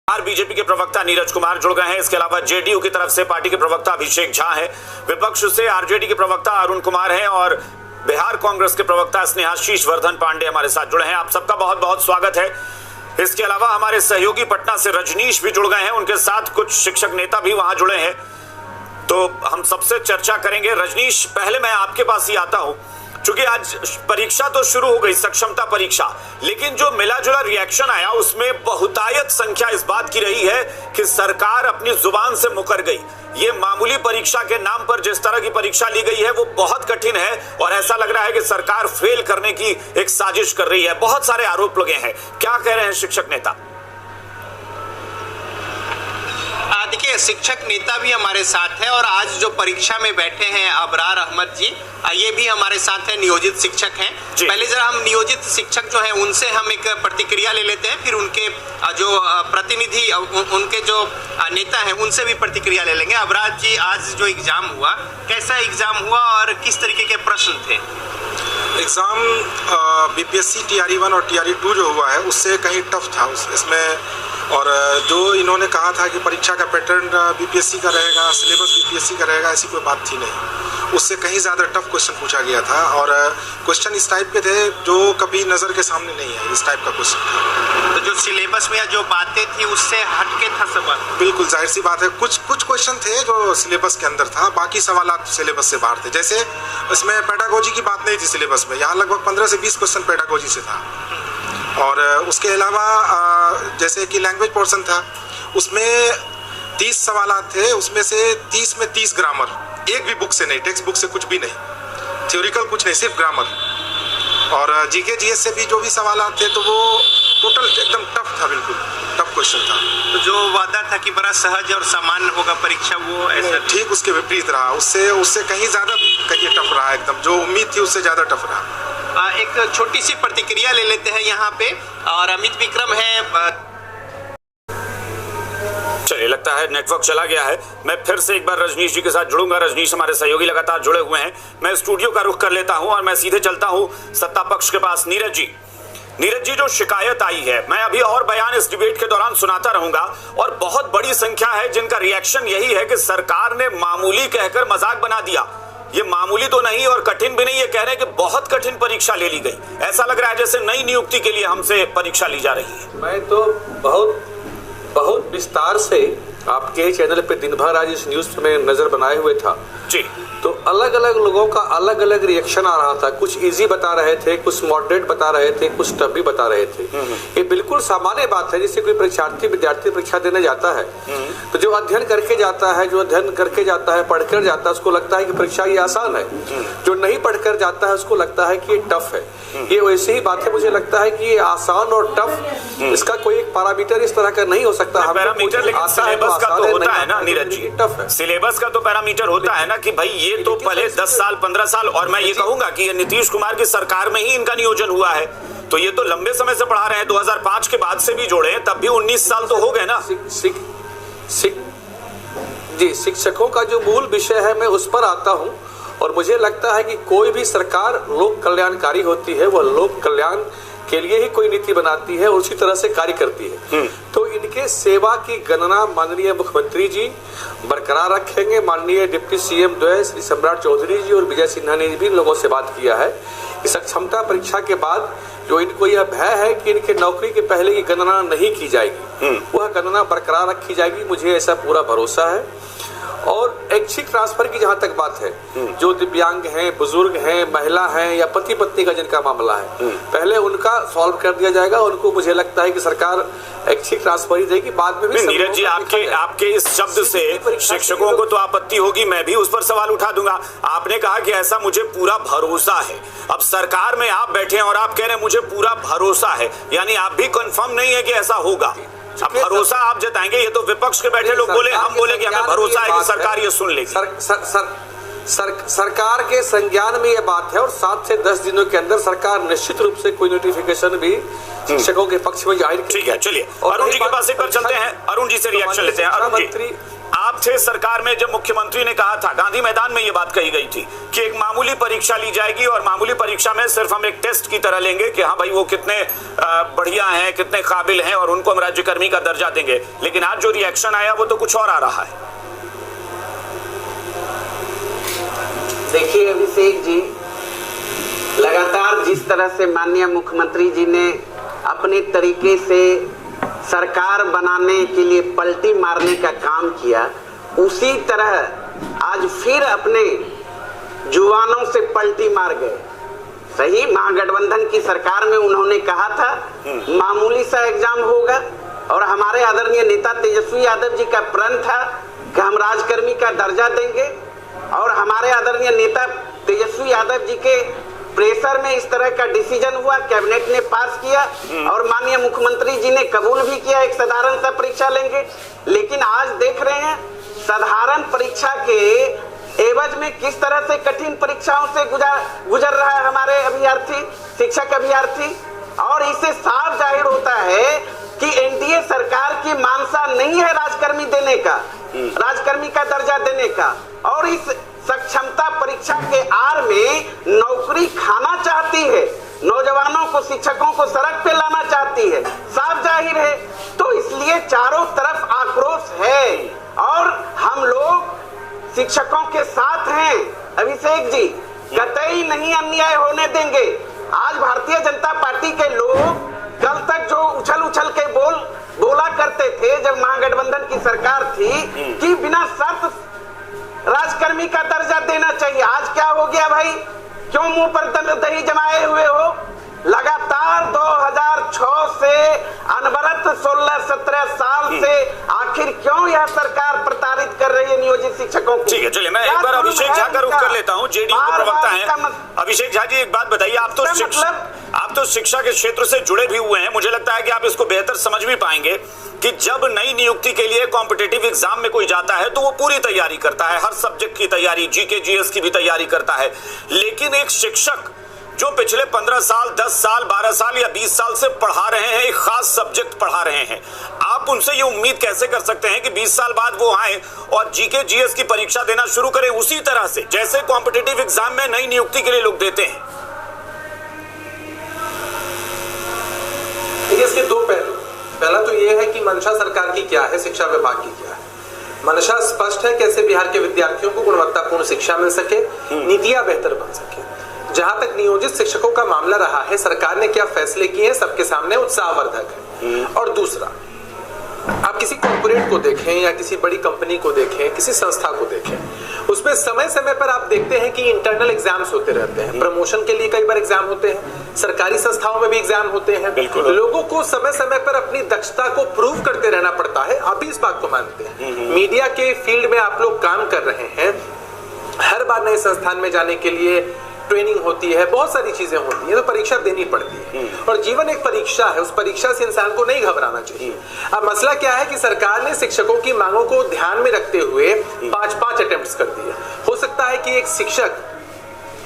BJP के प्रवक्ता नीरज कुमार जुड़ गए हैं। इसके अलावा जेडीयू की तरफ से पार्टी के प्रवक्ता अभिषेक झा हैं, विपक्ष से आरजेडी के प्रवक्ता अरुण कुमार हैं और बिहार कांग्रेस के प्रवक्ता स्नेहाशीष वर्धन पांडे हमारे साथ जुड़े हैं। आप सबका बहुत बहुत स्वागत है। इसके अलावा हमारे सहयोगी पटना से रजनीश भी जुड़ गए हैं, उनके साथ कुछ शिक्षक नेता भी वहां जुड़े हैं, तो हम सबसे चर्चा करेंगे। रजनीश, पहले मैं आपके पास ही आता हूं, क्योंकि आज परीक्षा तो शुरू हो गई, सक्षमता परीक्षा, लेकिन जो मिला जुला रिएक्शन आया उसमें बहुतायत संख्या इस बात की रही है कि सरकार अपनी जुबान से मुकर गई। ये मामूली परीक्षा के नाम पर जिस तरह की परीक्षा ली गई है वो बहुत कठिन है और ऐसा लग रहा है कि सरकार फेल करने की एक साजिश कर रही है। बहुत सारे आरोप लगे हैं, क्या कह रहे हैं शिक्षक नेता? देखिए, शिक्षक नेता भी हमारे साथ है और आज जो परीक्षा में बैठे हैं अबरार अहमद जी, ये भी हमारे साथ है, नियोजित शिक्षक हैं। पहले जरा हम नियोजित शिक्षक जो हैं उनसे हम एक प्रतिक्रिया ले लेते हैं, फिर उनके जो प्रतिनिधि उनके जो नेता हैं उनसे भी प्रतिक्रिया ले लेंगे। अबरार जी, आज जो एग्जाम हुआ, कैसा एग्जाम हुआ और किस तरीके के प्रश्न थे? एग्ज़ाम बीपीएससी टीआरई 1 और टीआरई 2 जो हुआ है उससे कहीं टफ था इसमें, और जो इन्होंने कहा था कि परीक्षा का पैटर्न बीपीएससी का रहेगा, सिलेबस बीपीएससी का रहेगा, ऐसी कोई बात थी नहीं। उससे कहीं ज़्यादा टफ क्वेश्चन पूछा गया था और क्वेश्चन इस टाइप के थे जो कभी नज़र के सामने नहीं है, इस टाइप का क्वेश्चन था। तो जो सिलेबस में जो बातें थी उससे हटके था सवाल? बिल्कुल, जाहिर सी बात है, कुछ क्वेश्चन थे जो सिलेबस के अंदर था, बाकी सवाल सिलेबस से बाहर थे। जैसे इसमें पेडागोजी की बात नहीं थी सिलेबस में, यहाँ लगभग 15 से 20 क्वेश्चन पेडागोजी से था। और उसके अलावा जैसे कि लैंग्वेज पोर्शन था, उसमें 30 सवाल थे, उसमें से 30 में 30 ग्रामर, एक भी बुक से नहीं, टेक्स्ट बुक से कुछ भी नहीं, थ्योरिकल कुछ नहीं, सिर्फ ग्रामर। और जीके जीएस से भी जो भी सवाल थे तो वो टोटल एकदम टफ था, बिल्कुल टफ क्वेश्चन था। तो जो वादा था कि बड़ा सहज और सामान्य होगा परीक्षा, वो ऐसा ठीक उसके विपरीत रहा, उससे कहीं ज़्यादा कहीं टफ रहा, एकदम जो उम्मीद थी उससे ज़्यादा टफ रहा। एक छोटी सी प्रतिक्रिया ले लेते हैं यहाँ पे, और अमित विक्रम है। चलिए, लगता है नेटवर्क चला गया है। मैं फिर से एक बार रजनीश जी के साथ जुड़ूंगा। रजनीश हमारे सहयोगी लगातार जुड़े हुए हैं। मैं स्टूडियो का रुख कर लेता हूं और मैं सीधे चलता हूं सत्ता पक्ष के पास। नीरज जी, जो शिकायत आई है, मैं अभी और बयान इस डिबेट के दौरान सुनाता रहूंगा, और बहुत बड़ी संख्या है जिनका रिएक्शन यही है कि सरकार ने मामूली कहकर मजाक बना दिया। ये मामूली तो नहीं और कठिन भी नहीं, ये कह रहे हैं कि बहुत कठिन परीक्षा ले ली गई। ऐसा लग रहा है जैसे नई नियुक्ति के लिए हमसे परीक्षा ली जा रही है। मैं तो बहुत विस्तार से आपके चैनल पे दिन भर आज इस न्यूज़ में नजर बनाए हुए था जी, तो अलग अलग लोगों का अलग अलग रिएक्शन आ रहा था। कुछ इजी बता रहे थे, कुछ मॉडरेट बता रहे थे, कुछ टफ भी बता रहे थे। ये बिल्कुल सामान्य बात है, जैसे कोई विद्यार्थी परीक्षा देने जाता है तो जो अध्ययन करके जाता है, पढ़कर जाता है, उसको लगता है कि परीक्षा ये आसान है। जो नहीं पढ़कर जाता है उसको लगता है कि ये टफ है। ये वैसे ही बात है, मुझे लगता है कि ये आसान और टफ, इसका कोई एक पैरामीटर इस तरह का नहीं हो सकता। पैरामीटर लेकिन सिलेबस का तो होता है ना नीरज जी, टफ है। सिलेबस का तो पैरामीटर होता है ना कि भाई ये तो पहले 10 साल 15 साल, और मैं ये कहूंगा कि ये नीतीश कुमार की सरकार में ही इनका नियोजन हुआ है, तो ये तो लंबे समय से पढ़ा रहे हैं। 2005 के बाद से भी जोड़े तब भी 19 साल तो हो गए ना। जी, शिक्षकों का जो मूल विषय है मैं उस पर आता हूं, और मुझे लगता है कि कोई भी सरकार लोक कल्याणकारी होती है, वह लोक कल्याण के लिए ही कोई नीति बनाती है और उसी तरह से कार्य करती है। तो इनके सेवा की गणना माननीय मुख्यमंत्री जी बरकरार रखेंगे। माननीय डिप्टी सीएम द्वय श्री सम्राट चौधरी जी और विजय सिन्हा ने भी लोगों से बात किया है कि सक्षमता परीक्षा के बाद जो इनको यह भय है कि इनके नौकरी के पहले की गणना नहीं की जाएगी, वह गणना बरकरार रखी जाएगी, मुझे ऐसा पूरा भरोसा है। और ऐच्छिक ट्रांसफर की जहां तक बात है, जो दिव्यांग हैं, बुजुर्ग हैं, महिला हैं या पति पत्नी का जिनका मामला है, पहले उनका सॉल्व कर दिया जाएगा। उनको मुझे लगता है कि सरकार ऐच्छिक ट्रांसफर ही देगी, बाद में भी। नीरज जी, आपके इस शब्द से शिक्षकों को तो आपत्ति होगी, मैं भी उस पर सवाल उठा दूंगा। आपने कहा कि ऐसा मुझे पूरा भरोसा है। अब सरकार में आप बैठे हैं और आप कह रहे हैं मुझे पूरा भरोसा है, यानी आप भी कंफर्म नहीं है कि ऐसा होगा। अब भरोसा आप जताएंगे, ये तो विपक्ष के बैठे लोग बोले, हम बोले कि हमें भरोसा है कि सरकार ये सुन लेगी। सरकार के संज्ञान में ये बात है और 7 से 10 दिनों के अंदर सरकार निश्चित रूप से कोई नोटिफिकेशन भी शिक्षकों के पक्ष में जाहिर। ठीक है, चलिए अरुण जी के पास एक बार चलते हैं, अरुण जी से रिएक्शन लेते हैं। अरुण जी, आप थे सरकार में जब मुख्यमंत्री ने कहा था, गांधी मैदान में ये बात कही गई थी कि एक मामूली परीक्षा ली जाएगी और मामूली परीक्षा में सिर्फ हम एक टेस्ट की तरह लेंगे कि हाँ भाई वो कितने बढ़िया हैं, कितने काबिल हैं और उनको हम राज्यकर्मी का दर्जा देंगे। लेकिन आज जो रिएक्शन आया वो तो कुछ और आ रहा है। देखिए अभिषेक जी, लगातार जिस तरह से माननीय मुख्यमंत्री जी ने अपने तरीके से सरकार बनाने के लिए पलटी मारने का काम किया, उसी तरह आज फिर अपने जुबानों से पलटी मार गए। सही, महागठबंधन की सरकार में उन्होंने कहा था मामूली सा एग्जाम होगा और हमारे आदरणीय नेता तेजस्वी यादव जी का प्रण था कि हम राजकर्मी का दर्जा देंगे और हमारे आदरणीय नेता तेजस्वी यादव जी के प्रेशर में इस तरह का डिसीजन हुआ, कैबिनेट ने पास किया और माननीय मुख्यमंत्री जी ने कबूल भी किया एक साधारण सा परीक्षा लेंगे। लेकिन आज देख रहे हैं साधारण परीक्षा के एवज में किस तरह से कठिन परीक्षाओं से गुजर रहा है हमारे अभ्यर्थी, शिक्षक अभ्यर्थी। और इससे साफ जाहिर होता है कि एनडीए सरकार की मानसा नहीं है राजकर्मी देने का, राजकर्मी का दर्जा देने का, और इस सक्षमता परीक्षा के आड़ में नौकरी खाना चाहती है, नौजवानों को, शिक्षकों को सड़क पे लाना चाहती है, साफ जाहिर है। तो इसलिए चारों तरफ आक्रोश है और हम लोग शिक्षकों के साथ हैं अभिषेक जी, कतई नहीं अन्याय होने देंगे। आज भारतीय जनता पार्टी के लोग कल तक जो उछल के बोला करते थे जब महागठबंधन की सरकार थी कि बिना शर्त राजकर्मी का दर्जा देना चाहिए, आज क्या हो गया भाई? क्यों मुंह पर दही जमाए हुए हो? लगातार 2006 से अनवरत 16-17 साल से आखिर क्यों यह सरकार प्रताड़ित कर रही है नियोजित शिक्षकों को? ठीक है, चलिए मैं एक बार अभिषेक झा का रुख कर लेता हूं, जेडीयू के प्रवक्ता हैं। अभिषेक झा जी, एक बात बताइए, आप तो शिक्षा के क्षेत्र से जुड़े भी हुए हैं, मुझे लगता है कि आप इसको बेहतर समझ भी पाएंगे कि जब नई नियुक्ति के लिए कॉम्पिटिटिव एग्जाम में कोई जाता है तो वो पूरी तैयारी करता है, हर सब्जेक्ट की तैयारी, जीके जीएस की भी तैयारी करता है। लेकिन एक शिक्षक जो पिछले 15 साल, 10 साल, 12 साल या 20 साल से पढ़ा रहे हैं, एक खास सब्जेक्ट पढ़ा रहे हैं, आप उनसे ये उम्मीद कैसे कर सकते हैं कि 20 साल बाद वो आए और जीके जीएस की परीक्षा देना शुरू करें उसी तरह से जैसे कॉम्पिटिटिव एग्जाम में नई नियुक्ति के लिए लोग देते हैं? इसके दो पहलू। पहला तो यह है कि मंशा सरकार की क्या है, शिक्षा विभाग की क्या है। मंशा स्पष्ट है, कैसे बिहार के विद्यार्थियों को गुणवत्तापूर्ण शिक्षा मिल सके, नीतियां बेहतर बन सके। जहां तक नियोजित शिक्षकों का मामला रहा है, सरकार ने क्या फैसले किए हैं सबके सामने उत्साहवर्धक है। और दूसरा, आप किसी कॉर्पोरेट को देखें या किसी बड़ी कंपनी को देखें, किसी संस्था को देखें, उसमें समय समय पर आप देखते हैं कि इंटरनल एग्जाम्स होते रहते हैं। प्रमोशन के लिए कई बार एग्जाम होते हैं, सरकारी संस्थाओं में भी एग्जाम होते हैं। लोगों को समय समय पर अपनी दक्षता को प्रूव करते रहना पड़ता है। आप भी इस बात को मानते हैं। मीडिया के फील्ड में आप लोग काम कर रहे हैं, हर बार नए संस्थान में जाने के लिए ट्रेनिंग होती है, बहुत सारी चीजें होती हैं, तो परीक्षा देनी पड़ती है। और जीवन एक परीक्षा है, उस परीक्षा से इंसान को नहीं घबराना चाहिए। अब मसला क्या है कि सरकार ने शिक्षकों की मांगों को ध्यान में रखते हुए 5-5 अटेम्प्ट्स कर दिए। हो सकता है कि एक शिक्षक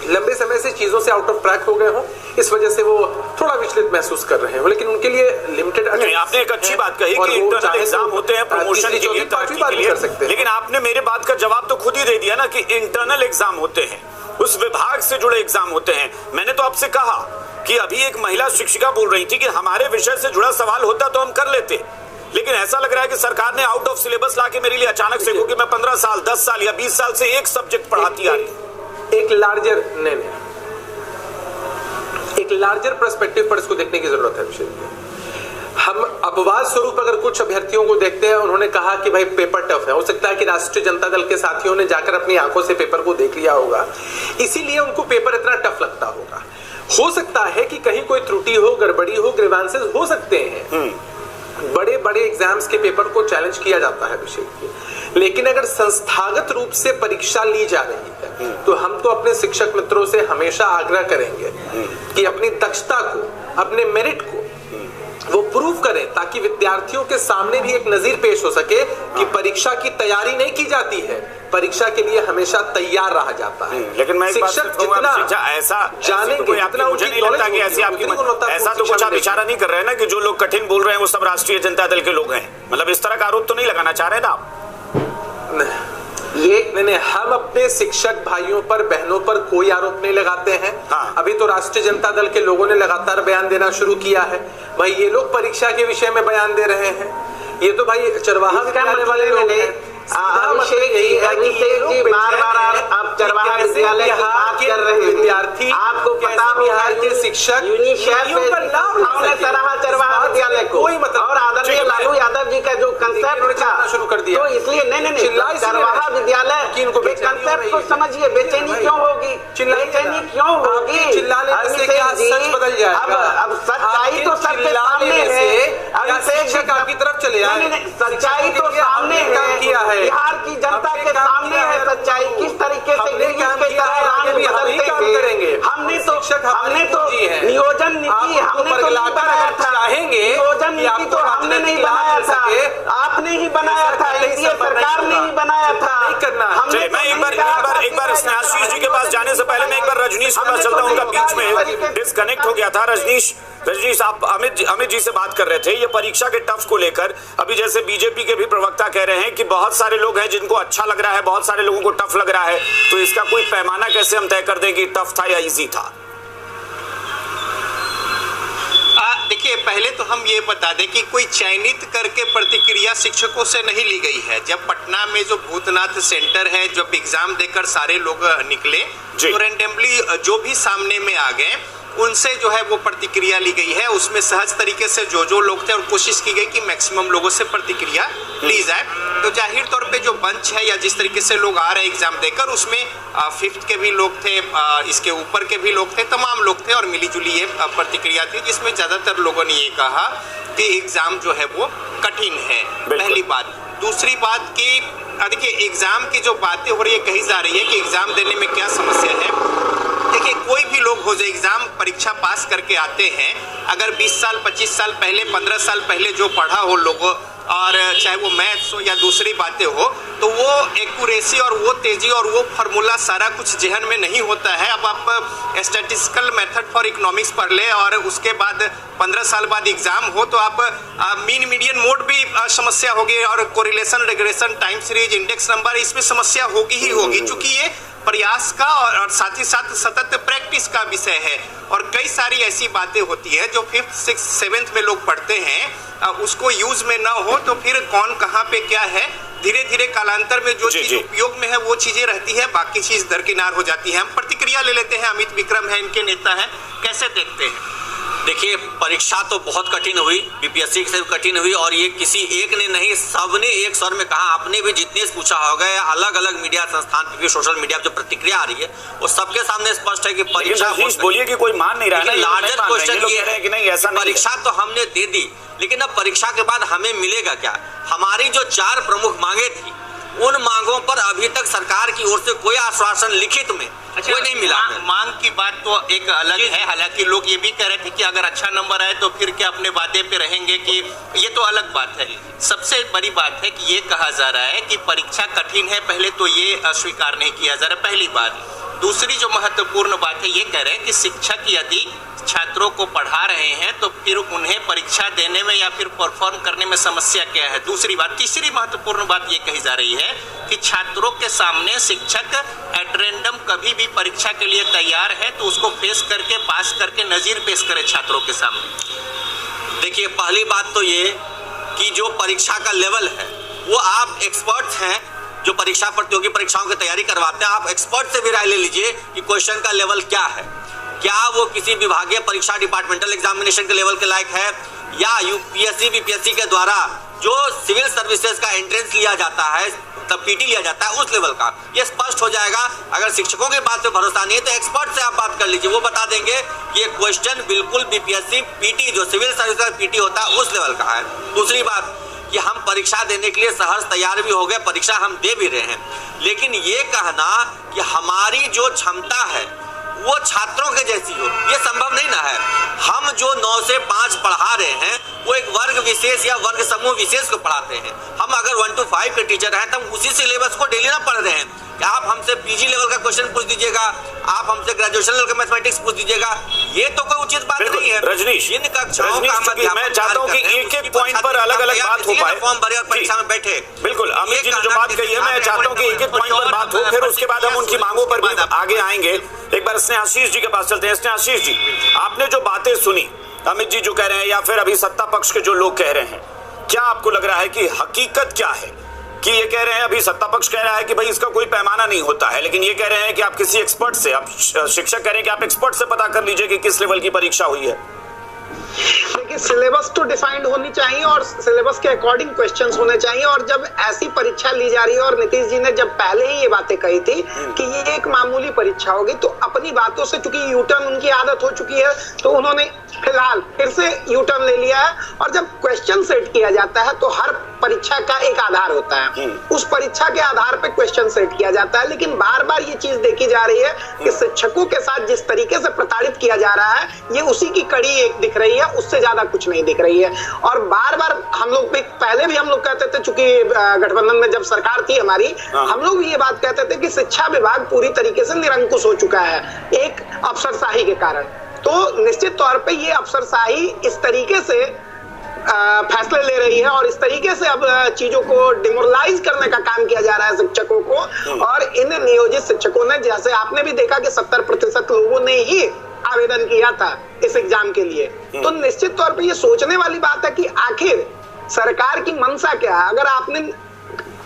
लंबे समय से चीजों से आउट ऑफ ट्रैक हो गए हो, इस वजह से वो थोड़ा विचलित महसूस कर रहे हो, लेकिन उनके लिए लिमिटेड। आपने एक अच्छी बात कही कि इंटरनल एग्जाम होते हैं प्रमोशन के लिए, तरक्की के लिए, लेकिन आपने मेरे बात का जवाब तो खुद ही दे दिया ना कि इंटरनल एग्जाम होते हैं, उस विभाग से जुड़े एग्जाम होते हैं। मैंने तो आपसे कहा कि अभी एक महिला शिक्षिका बोल रही थी कि हमारे विषय से जुड़ा सवाल होता तो हम कर लेते, लेकिन ऐसा लग रहा है कि सरकार ने आउट ऑफ सिलेबस लाके मेरे लिए अचानक से कि मैं 15 साल, 10 साल या 20 साल से एक सब्जेक्ट पढ़ाती आ रही हूं। एक लार्जर पर्सपेक्टिव पर इसको देखने की जरूरत है विषय में। हम अपवाद स्वरूप अगर कुछ अभ्यर्थियों को देखते हैं, उन्होंने कहा कि भाई पेपर टफ है, हो सकता है कि राष्ट्रीय जनता दल के साथियों ने जाकर अपनी आंखों से पेपर को देख लिया होगा, इसीलिए उनको पेपर इतना टफ लगता होगा। हो सकता है कि कहीं कोई त्रुटि हो, गड़बड़ी हो, ग्रीवांसेस हो सकते हैं। बड़े बड़े एग्जाम्स के पेपर को चैलेंज किया जाता है विषय में, लेकिन अगर संस्थागत रूप से परीक्षा ली जा रही है तो हम तो अपने शिक्षक मित्रों से हमेशा आग्रह करेंगे कि अपनी दक्षता को, अपने मेरिट को वो प्रूव करें, ताकि विद्यार्थियों के सामने भी एक नजीर पेश हो सके कि परीक्षा की तैयारी नहीं की जाती है, परीक्षा के लिए हमेशा तैयार रहा जाता है। लेकिन मैं शिक्षक जितना ऐसा जानेंगे, मुझे नहीं लगता कि ऐसी आपकी ऐसा तो कुछ आप इशारा नहीं कर रहे हैं ना कि जो लोग कठिन बोल रहे हैं वो सब राष्ट्रीय जनता दल के लोग हैं, मतलब इस तरह का आरोप तो नहीं लगाना चाह रहे ना आप? अपने शिक्षक भाइयों पर बहनों पर कोई आरोप नहीं लगाते हैं। हाँ। अभी तो राष्ट्रीय जनता दल के लोगों ने लगातार बयान देना शुरू किया है, भाई ये लोग परीक्षा के विषय में बयान दे रहे हैं। ये तो भाई चरवाहा विद्यालय वाले लोग हैं। अभिषेक जी बार-बार आप चरवाहा विद्यालय की बात कर रहे हैं। विद्यार्थी आपको पता होगा कि शिक्षक यूनिसेफ ने सराहा चरवाहा विद्यालय को, कोई मतलब और आदरणीय लालू यादव जी का जो कंसेप्ट था शुरू कर दिया, तो इसलिए नहीं चरवाहा विद्यालय के कंसेप्ट को समझिए। बेचैनी क्यों होगी, बेचैनी क्यों होगी? सच बदल जाएगा। अब सच्चाई तो सबके सामने है। शिक्षक आपकी तरफ चले आए, सच्चाई तो सामने है, बिहार की जनता के सामने है सच्चाई। किस तरीके से हमने तो नियोजन नीति हमने तो नहीं बनाया था, नियोजन नीति तो हमने नहीं बनाया था, आपने ही बनाया था, एनडीए सरकार ने ही बनाया था। मैं एक बार स्नेहाशीष जी के पास जाने से पहले मैं एक बार रजनीश के पास चलता हूं। उनका बीच में डिस्कनेक्ट हो गया था। रजनीश आप अमित जी से बात कर रहे थे ये परीक्षा के टफ को लेकर। अभी जैसे बीजेपी के भी प्रवक्ता कह रहे हैं कि बहुत सारे लोग हैं जिनको अच्छा लग रहा है, बहुत सारे लोगों को टफ लग रहा है, तो इसका कोई पैमाना कैसे हम तय कर दें कि टफ था या इजी था? देखिए, पहले तो हम ये बता दें कि कोई चयनित करके प्रतिक्रिया शिक्षकों से नहीं ली गई है। जब पटना में जो भूतनाथ सेंटर है, जब एग्जाम देकर सारे लोग निकले तो रैंडमली जो भी सामने में आ गए उनसे जो है वो प्रतिक्रिया ली गई है। उसमें सहज तरीके से जो लोग थे और कोशिश की गई कि मैक्सिमम लोगों से प्रतिक्रिया ली जाए। तो जाहिर तौर पे जो बंच है या जिस तरीके से लोग आ रहे हैं एग्जाम देकर, उसमें 5th के भी लोग थे, इसके ऊपर के भी लोग थे, तमाम लोग थे और मिलीजुली ये प्रतिक्रिया थी जिसमें ज़्यादातर लोगों ने ये कहा कि एग्ज़ाम जो है वो कठिन है। पहली बात। दूसरी बात कि देखिए, एग्ज़ाम की जो बातें हो रही है, कही जा रही है कि एग्ज़ाम देने में क्या समस्या है। देखिए, कोई भी लोग हो जो एग्जाम परीक्षा पास करके आते हैं, अगर 20 साल 25 साल पहले 15 साल पहले जो पढ़ा हो लोगों, और चाहे वो मैथ्स हो या दूसरी बातें हो, तो वो एक्यूरेसी और वो तेजी और वो फार्मूला सारा कुछ जहन में नहीं होता है। अब आप स्टैटिस्टिकल मेथड फॉर इकोनॉमिक्स पढ़ ले और उसके बाद 15 साल बाद एग्जाम हो तो आप मीन मीडियन मोड भी समस्या होगी और correlation regression time series index number इसमें समस्या होगी ही होगी, क्योंकि ये प्रयास का और साथ ही साथ सतत प्रैक्टिस का विषय है। और कई सारी ऐसी बातें होती है जो 5th 6th 7th में लोग पढ़ते हैं, उसको यूज में ना हो तो फिर कौन कहाँ पे क्या है, धीरे धीरे कालांतर में जो चीज उपयोग में है वो चीजें रहती है, बाकी चीज दरकिनार हो जाती है। हम प्रतिक्रिया ले लेते हैं। अमित विक्रम है, इनके नेता हैं, कैसे देखते हैं? देखिए, परीक्षा तो बहुत कठिन हुई, बीपीएससी से कठिन हुई, और ये किसी एक ने नहीं, सबने एक स्वर में कहा। आपने भी जितने से पूछा होगा, अलग अलग मीडिया संस्थान पे भी सोशल मीडिया जो प्रतिक्रिया आ रही है वो सबके सामने स्पष्ट है कि परीक्षा बोलिए कि कोई मान नहीं रहा है। लार्जर क्वेश्चन ये है कि नहीं, ऐसा परीक्षा तो हमने दे दी, लेकिन अब परीक्षा के बाद हमें मिलेगा क्या? हमारी जो 4 प्रमुख मांगे थी, उन मांगों पर अभी तक सरकार की ओर से कोई आश्वासन लिखित में कोई नहीं मिला। मांग की बात तो एक अलग है। हालांकि लोग ये भी कह रहे थे कि अगर अच्छा नंबर आए तो फिर क्या अपने वादे पे रहेंगे, कि ये तो अलग बात है। सबसे बड़ी बात है कि ये कहा जा रहा है कि परीक्षा कठिन है, पहले तो ये अस्वीकार नहीं किया जा रहा, पहली बात। दूसरी जो महत्वपूर्ण बात है, ये कह रहे हैं कि शिक्षक यदि छात्रों को पढ़ा रहे हैं तो फिर उन्हें परीक्षा देने में या फिर परफॉर्म करने में समस्या क्या है। दूसरी बात, तीसरी महत्वपूर्ण बात ये कही जा रही है कि छात्रों के सामने शिक्षक एट रैंडम कभी भी परीक्षा के लिए तैयार है तो उसको फेस करके पास करके नजीर पेश करे छात्रों के सामने। देखिए, पहली बात तो ये कि जो परीक्षा का लेवल है वो आप एक्सपर्ट्स हैं जो परीक्षा प्रतियोगी परीक्षाओं की तैयारी करवाते हैं, आप एक्सपर्ट से भी राय ले लीजिए कि क्वेश्चन का लेवल क्या है, क्या वो किसी विभागीय परीक्षा डिपार्टमेंटल एग्जामिनेशन के लेवल के लायक है, या यूपीएससी बीपीएससी के द्वारा जो सिविल सर्विसेज का एंट्रेंस लिया जाता है, तब पीटी लिया जाता है, उस लेवल का। ये स्पष्ट हो जाएगा। अगर शिक्षकों की बात पे भरोसा नहीं है तो एक्सपर्ट से आप बात कर लीजिए, वो बता देंगे कि ये क्वेश्चन बिल्कुल बीपीएससी पीटी जो सिविल सर्विस का पीटी होता है उस लेवल का है। दूसरी बात कि हम परीक्षा देने के लिए सहज तैयार भी हो गए, परीक्षा हम दे भी रहे हैं, लेकिन ये कहना कि हमारी जो क्षमता है वो छात्रों के जैसी हो, ये संभव नहीं ना है। हम जो 9 से 5 पढ़ा रहे हैं वो एक वर्ग विशेष या वर्ग समूह विशेष को पढ़ाते हैं। हम अगर 1 to 5 के टीचर हैं तो हम उसी सिलेबस को डेली ना पढ़ रहे हैं। क्या आप हमसे पीजी लेवल का क्वेश्चन पूछ दीजिएगा, आप हमसे ग्रेजुएशन लेवल का मैथमेटिक्स पूछ दीजिएगा, ये तो कोई उचित बात नहीं है। रजनीश, इन कक्षाओं का मैं चाहता हूं कि एक-एक पॉइंट पर अलग-अलग बात हो पाए। फॉर्म भरे और परीक्षा में बैठे। बिल्कुल, अमित जी ने जो बात कही है, मैं चाहता हूं कि एक-एक पॉइंट पर बात हो, फिर उसके बाद हम उनकी मांगों पर भी आगे आएंगे। एक बार स्नेहाशीष जी के पास चलते हैं। स्नेहाशीष जी, आपने जो बातें सुनी, अमित जी जो कह रहे हैं या फिर अभी सत्ता पक्ष के जो लोग कह रहे हैं, क्या आपको लग रहा है कि हकीकत क्या है? कि ये कह रहे हैं, अभी सत्ता पक्ष कह रहा है कि भाई इसका कोई पैमाना नहीं होता है, लेकिन ये कह रहे हैं कि आप किसी एक्सपर्ट से, आप शिक्षक कह रहे हैं कि आप एक्सपर्ट से पता कर लीजिए कि किस लेवल की परीक्षा हुई है। देखिए, सिलेबस तो डिफाइंड होनी चाहिए और सिलेबस के अकॉर्डिंग क्वेश्चंस होने चाहिए। और जब ऐसी परीक्षा ली जा रही है, और नीतीश जी ने जब पहले ही ये बातें कही थी कि ये एक मामूली परीक्षा होगी, तो अपनी बातों से, चूंकि यूटर्न उनकी आदत हो चुकी है, तो उन्होंने फिलहाल फिर से यूटर्न ले लिया है। और जब क्वेश्चन सेट किया जाता है तो हर परीक्षा का एक आधार होता है, उस परीक्षा के आधार पे क्वेश्चन सेट किया जाता है। लेकिन बार बार ये चीज देखी जा रही है कि शिक्षकों के साथ जिस तरीके से प्रताड़ित किया जा रहा है, ये उसी की कड़ी एक दिख रही है, उससे ज्यादा कुछ नहीं दिख रही है। और बार बार हम लोग पहले भी हम लोग कहते थे, चूंकि गठबंधन में जब सरकार थी हमारी, हम लोग ये बात कहते थे कि शिक्षा विभाग पूरी तरीके से निरंकुश हो चुका है एक अफसरशाही के कारण। तो निश्चित तौर पे ये अफसरशाही इस तरीके से फैसले ले रही है और इस तरीके से अब चीजों को डिमोरलाइज करने का काम किया जा रहा है शिक्षकों को। और इन नियोजित शिक्षकों ने, जैसे आपने भी देखा कि 70% लोगों ने ही आवेदन किया था इस एग्जाम के लिए। तो निश्चित तौर पे ये सोचने वाली बात है कि आखिर सरकार की मंशा क्या है। अगर आपने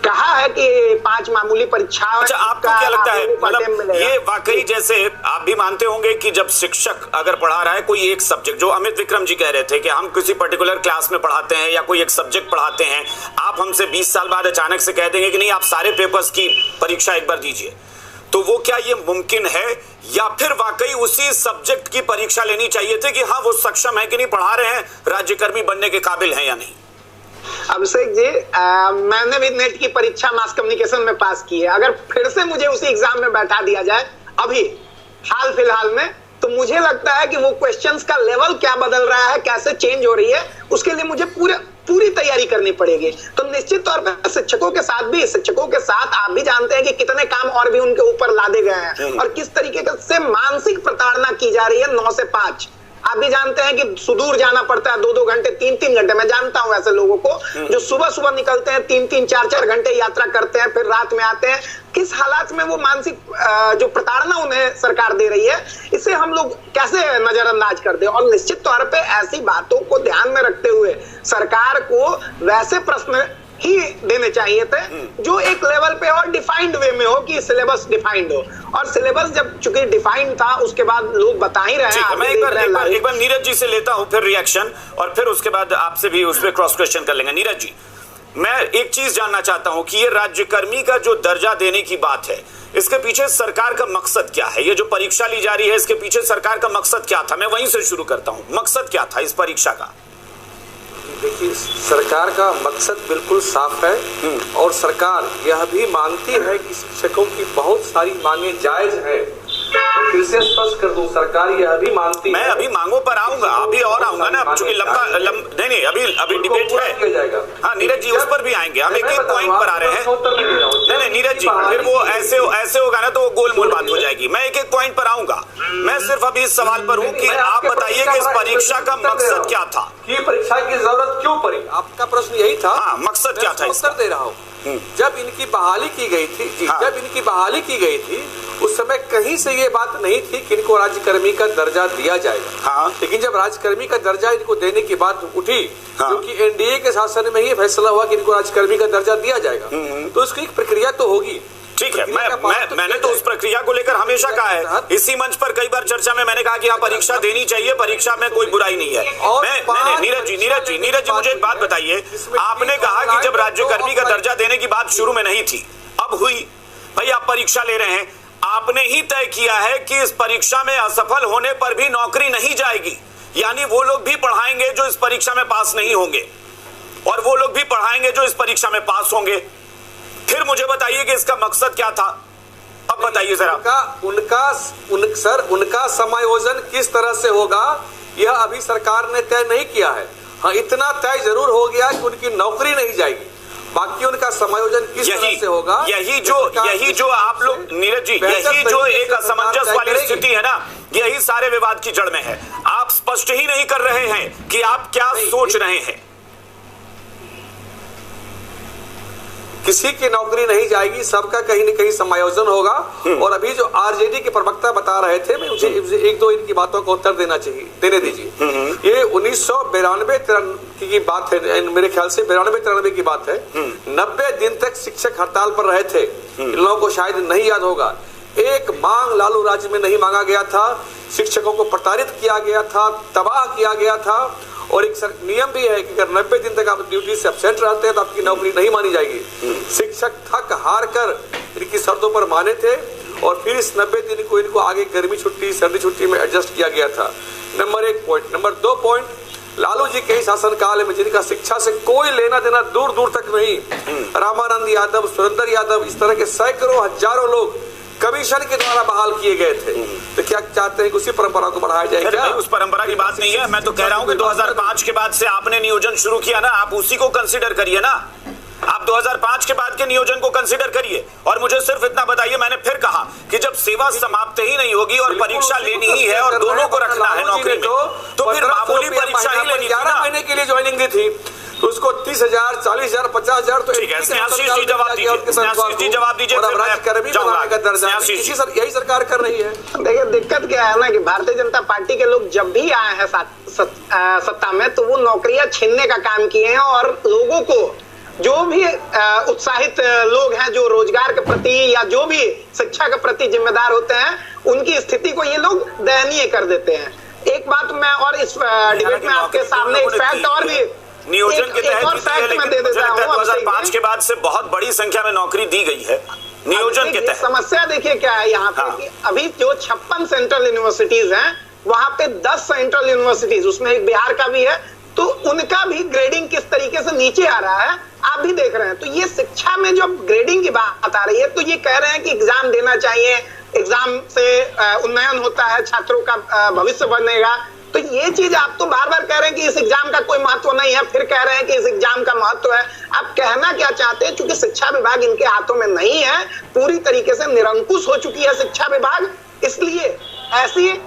कहा है कि 5 मामूली परीक्षाएं, अच्छा, आपको क्या लगता है, मतलब ये वाकई जैसे आप भी मानते होंगे कि जब शिक्षक अगर पढ़ा रहा है कोई एक सब्जेक्ट, जो अमित विक्रम जी कह रहे थे कि हम किसी पर्टिकुलर क्लास में पढ़ाते हैं या कोई एक सब्जेक्ट पढ़ाते हैं, आप हमसे 20 साल बाद अचानक से कह देंगे कि नहीं, आप सारे पेपर्स की परीक्षा एक बार दीजिए, तो वो क्या ये मुमकिन है? या फिर वाकई उसी सब्जेक्ट की परीक्षा लेनी चाहिए थी कि हाँ वो सक्षम है कि नहीं, पढ़ा रहे हैं, राज्यकर्मी बनने के काबिल है या नहीं? अभिषेक जी, मैंने भी नेट की परीक्षा मास कम्युनिकेशन में पास की है। अगर फिर से मुझे उसी एग्जाम में बैठा दिया जाए अभी हाल फिलहाल में, तो मुझे लगता है कि वो क्वेश्चंस का लेवल क्या बदल रहा है, कैसे चेंज हो रही है, उसके लिए मुझे पूरी तैयारी करनी पड़ेगी। तो निश्चित तौर पर शिक्षकों के साथ आप भी जानते हैं कि कितने काम और भी उनके ऊपर लादे गए हैं और किस तरीके से मानसिक प्रताड़ना की जा रही है 9 से 5। आप भी जानते हैं कि सुदूर जाना पड़ता है 2-2 घंटे, 3-3 घंटे। मैं जानता हूं ऐसे लोगों को जो सुबह निकलते हैं, 3-3, 4-4 घंटे यात्रा करते हैं, फिर रात में आते हैं। किस हालात में वो मानसिक जो प्रताड़ना उन्हें सरकार दे रही है, इसे हम लोग कैसे नजरअंदाज कर दें। और निश्चित तौर पे ऐसी बातों को ध्यान में रखते हुए सरकार को वैसे प्रश्न ही देने चाहिए थे जो एक लेवल पे और डिफाइंड वे में हो, कि सिलेबस डिफाइंड हो। और सिलेबस जब चूंकि डिफाइंड था, उसके बाद लोग बता ही रहे हैं। मैं एक बार नीरज जी से लेता हूं, फिर रिएक्शन, और फिर उसके बाद आपसे भी उस पर क्रॉस क्वेश्चन कर लेंगे। नीरज जी, मैं एक चीज जानना चाहता हूं कि ये राज्यकर्मी का जो दर्जा देने की बात है, इसके पीछे सरकार का मकसद क्या है? ये जो परीक्षा ली जा रही है, इसके पीछे सरकार का मकसद क्या था? मैं वहीं से शुरू करता हूं, मकसद क्या था इस परीक्षा का? देखिए, सरकार का मकसद बिल्कुल साफ है और सरकार यह भी मानती है कि शिक्षकों की बहुत सारी मांगे जायज हैं। तो फिर से स्पष्ट कर दूं, सरकार यह भी मानती है। मैं अभी मांगों पर आऊंगा, अभी और आऊंगा ना, चूंकि नहीं, अभी डिबेट है। हाँ नीरज जी, उस पर भी आएंगे, हम एक पॉइंट पर आ रहे हैं। नहीं नीरज जी, फिर वो ऐसे होगा ना तो वो गोलमोल बात हो जाएगी। मैं एक पॉइंट पर आऊंगा। मैं सिर्फ अभी इस सवाल पर हूँ कि आप बताइए कि इस परीक्षा का मकसद क्या था, कि परीक्षा की जरूरत क्यों पड़ी? आपका प्रश्न यही था। हाँ, मकसद क्या था? उत्तर दे रहा हूँ। जब इनकी बहाली की गई थी जब इनकी बहाली की गई थी, उस समय कहीं से ये बात नहीं थी कि इनको राज्यकर्मी का दर्जा दिया जाएगा। लेकिन जब राज्यकर्मी का दर्जा इनको देने की बात उठी, क्योंकि एनडीए के शासन में ही फैसला हुआ कि इनको राज्यकर्मी का दर्जा दिया जाएगा, तो इसकी एक प्रक्रिया तो होगी। ठीक है, मैंने तो उस प्रक्रिया को लेकर हमेशा कहा है, इसी मंच पर कई बार चर्चा में मैंने कहा कि हाँ परीक्षा देनी चाहिए, परीक्षा में कोई बुराई नहीं है। नीरज जी मुझे एक बात बताइए, आपने कहा कि जब राज्यकर्मी का दर्जा देने की बात शुरू में नहीं थी, अब हुई। भाई आप परीक्षा ले रहे हैं, आपने ही तय किया है कि इस परीक्षा में असफल होने पर भी नौकरी नहीं जाएगी, यानी वो लोग भी पढ़ाएंगे जो इस परीक्षा में पास नहीं होंगे और वो लोग भी पढ़ाएंगे जो इस परीक्षा में पास होंगे। फिर मुझे बताइए कि इसका मकसद क्या था? अब बताइए जरा। उनका समायोजन किस तरह से होगा यह अभी सरकार ने तय नहीं किया है। हाँ, इतना तय जरूर हो गया कि उनकी नौकरी नहीं जाएगी, बाकी उनका समायोजन किस तरह से होगा यही जो आप लोग नीरज जी, यही जो एक असमंजस वाली स्थिति है ना, यही सारे विवाद की जड़ में है। आप स्पष्ट ही नहीं कर रहे हैं कि आप क्या सोच रहे हैं। किसी की नौकरी नहीं जाएगी, सबका कहीं न कहीं समायोजन होगा। और अभी जो आरजेडी के प्रवक्ता बता रहे थे, मैं मुझे एक दो इनकी बातों का उत्तर देने दीजिए। ये 1992 की बात है, मेरे ख्याल से 92-93 की बात है। 90 दिन तक शिक्षक हड़ताल पर रहे थे। इन लोगों को शायद नहीं याद होगा, एक मांग लालू राज्य में नहीं मांगा गया था, शिक्षकों को प्रताड़ित किया गया था, तबाह किया गया था। और एक नियम भी है कि अगर 90 दिन तक आप ड्यूटी से एब्सेंट रहते हैं तो आपकी नौकरी नहीं मानी जाएगी। शिक्षक थक हार कर इनकी शर्तों पर माने थे और फिर इस 90 दिन को इनको आगे गर्मी छुट्टी, सर्दी छुट्टी में एडजस्ट किया गया था। Number 1 point. Number 2 point, Lalu ji के शासनकाल में जिनका शिक्षा से कोई लेना देना दूर दूर तक नहीं, रामानंद यादव, सुरेंद्र यादव, इस तरह के सैकड़ों हजारों लोग कमीशन के द्वारा बहाल किए गए थे। तो क्या चाहते हैं कि उसी परंपरा को बढ़ाया जाए? क्या उस परंपरा की बात नहीं है, मैं तो कह रहा हूं कि 2005 के बाद से आपने नियोजन शुरू किया ना, आप उसी को कंसीडर करिए ना। आप 2005 के बाद के नियोजन को कंसीडर करिए। और मुझे सिर्फ इतना बताइए, मैंने फिर कहा कि जब सेवा समाप्त ही नहीं होगी और परीक्षा लेनी ही है और दोनों को रखना है नौकरी में, तो फिर मामूली परीक्षा ही लेनी थी। 11 महीने के लिए ज्वाइनिंग दी थी, तो उसको 30,000, 40,000, 50,000 तो ठीक है। स्नेहाशीष जी जवाब दीजिए। यही सरकार कर रही है। देखिए, दिक्कत क्या है ना कि भारतीय जनता पार्टी के लोग जब भी आए हैं सत्ता में, तो वो नौकरियां छीनने का काम किए हैं और लोगों को, जो भी उत्साहित लोग हैं जो रोजगार के प्रति या जो भी शिक्षा के प्रति जिम्मेदार होते हैं, उनकी स्थिति को ये लोग दयनीय कर देते हैं। एक बात मैं और इस डिबेट में आपके सामने एक फैक्ट और भी नियोजन के तहत 2005 के बाद से बहुत बड़ी संख्या में नौकरी दी गई है नियोजन के तहत। समस्या देखिए क्या है यहाँ पे कि अभी जो 56 सेंट्रल यूनिवर्सिटीज हैं, वहां पे 10 सेंट्रल यूनिवर्सिटीज, उसमें एक बिहार का भी है, तो उनका भी ग्रेडिंग किस तरीके से नीचे आ रहा है आप भी देख रहे हैं। तो ये शिक्षा में जो ग्रेडिंग की बात आ रही है, तो ये कह रहे हैं कि एग्जाम देना चाहिए, एग्जाम से उन्नयन होता है, छात्रों का भविष्य बनेगा। तो ये चीज आप तो बार बार कह रहे हैं कि इस एग्जाम का कोई महत्व नहीं है, फिर कह रहे हैं कि इस एग्जाम का महत्व है। आप कहना क्या चाहते हैं? क्योंकि शिक्षा विभाग इनके हाथों में नहीं है, पूरी तरीके से निरंकुश हो चुकी है शिक्षा विभाग, इसलिए ऐसी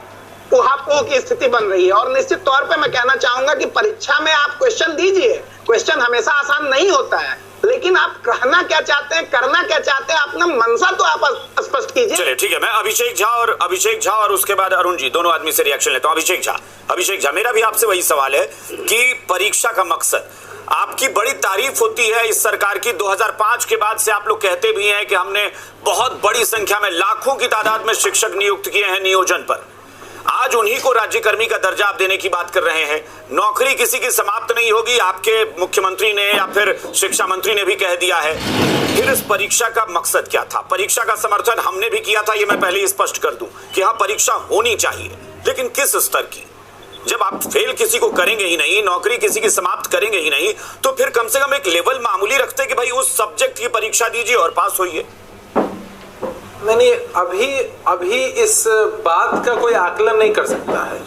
उहापोह की स्थिति बन रही है। और निश्चित तौर पे मैं कहना चाहूंगा कि परीक्षा में आप क्वेश्चन दीजिए, क्वेश्चन हमेशा आसान नहीं होता है, लेकिन आप कहना क्या चाहते हैं, करना क्या चाहते हैं, अपना मंशा तो आप स्पष्ट कीजिए। चलिए ठीक है, मैं अभिषेक झा और उसके बाद अरुण जी, दोनों आदमी से रिएक्शन लेता हूं। अभिषेक झा, मेरा भी आपसे वही सवाल है कि परीक्षा का मकसद, आपकी बड़ी तारीफ होती है इस सरकार की। 2005 के बाद से आप लोग कहते भी हैं कि हमने बहुत बड़ी संख्या में, लाखों की तादाद में शिक्षक नियुक्त किए हैं नियोजन पर। आज उन्हीं को राज्यकर्मी का दर्जा आप देने की बात कर रहे हैं। नौकरी किसी की समाप्त नहीं होगी, आपके मुख्यमंत्री ने या फिर शिक्षा मंत्री ने भी कह दिया है। फिर इस परीक्षा का मकसद क्या था? परीक्षा का समर्थन हमने भी किया था, ये मैं पहले स्पष्ट कर दूं कि हाँ, परीक्षा होनी चाहिए, लेकिन किस स्तर की? जब आप फेल किसी को करेंगे ही नहीं, नौकरी किसी की समाप्त करेंगे ही नहीं, तो फिर कम से कम एक लेवल मामूली रखते कि भाई उस सब्जेक्ट की परीक्षा दीजिए और पास होइए। नहीं, अभी इस बात का कोई आकलन नहीं कर सकता है।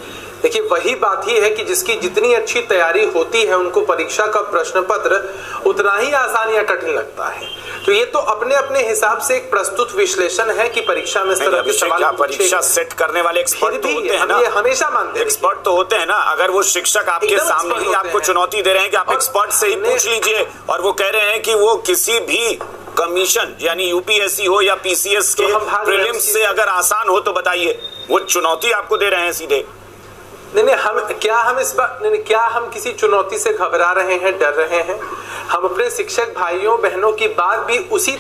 देखिए, वही बात ही है कि जिसकी जितनी अच्छी तैयारी होती है, उनको परीक्षा का प्रश्न पत्र उतना ही आसान या कठिन लगता है। तो ये तो अपने अपने हिसाब से एक प्रस्तुत विश्लेषण है कि परीक्षा में इस तरह के सवाल परीक्षा सेट करने वाले एक्सपर्ट तो होते हैं ना, हमेशा मानते हैं एक्सपर्ट तो होते हैं ना। अगर वो शिक्षक आपके सामने ही आपको चुनौती दे रहे हैं कि आप एक्सपर्ट से ही पूछ लीजिए, और वो कह रहे हैं कि वो किसी भी कमीशन यानी यूपीएससी हो या पीसीएस के प्रीलिम्स से अगर आसान हो तो बताइए, वो चुनौती आपको दे रहे हैं सीधे। नहीं, हम किसी चुनौती से घबरा रहे हैं, डर रहे हैं? हम अपने शिक्षक भाइयों बहनों की बात भी उसी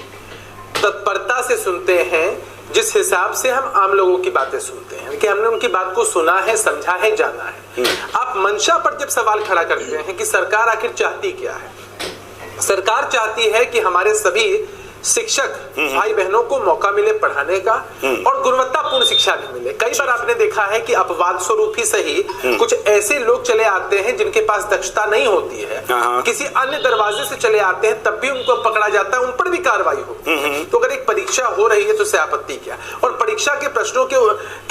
तत्परता से सुनते हैं जिस हिसाब से हम आम लोगों की बातें सुनते हैं, कि हमने उनकी बात को सुना है, समझा है, जाना है। आप मंशा पर जब सवाल खड़ा करते हैं कि सरकार आखिर चाहती क्या है, सरकार चाहती है कि हमारे सभी शिक्षक भाई बहनों को मौका मिले पढ़ाने का और गुणवत्तापूर्ण शिक्षा भी मिले। कई बार आपने देखा है कि अपवाद स्वरूप ही सही कुछ ऐसे लोग चले आते हैं जिनके पास दक्षता नहीं होती है, किसी अन्य दरवाजे से चले आते हैं, तब भी उनको पकड़ा जाता है, उन पर भी कार्रवाई होती है। तो अगर एक परीक्षा हो रही है तो उससे आपत्ति क्या? और परीक्षा के प्रश्नों के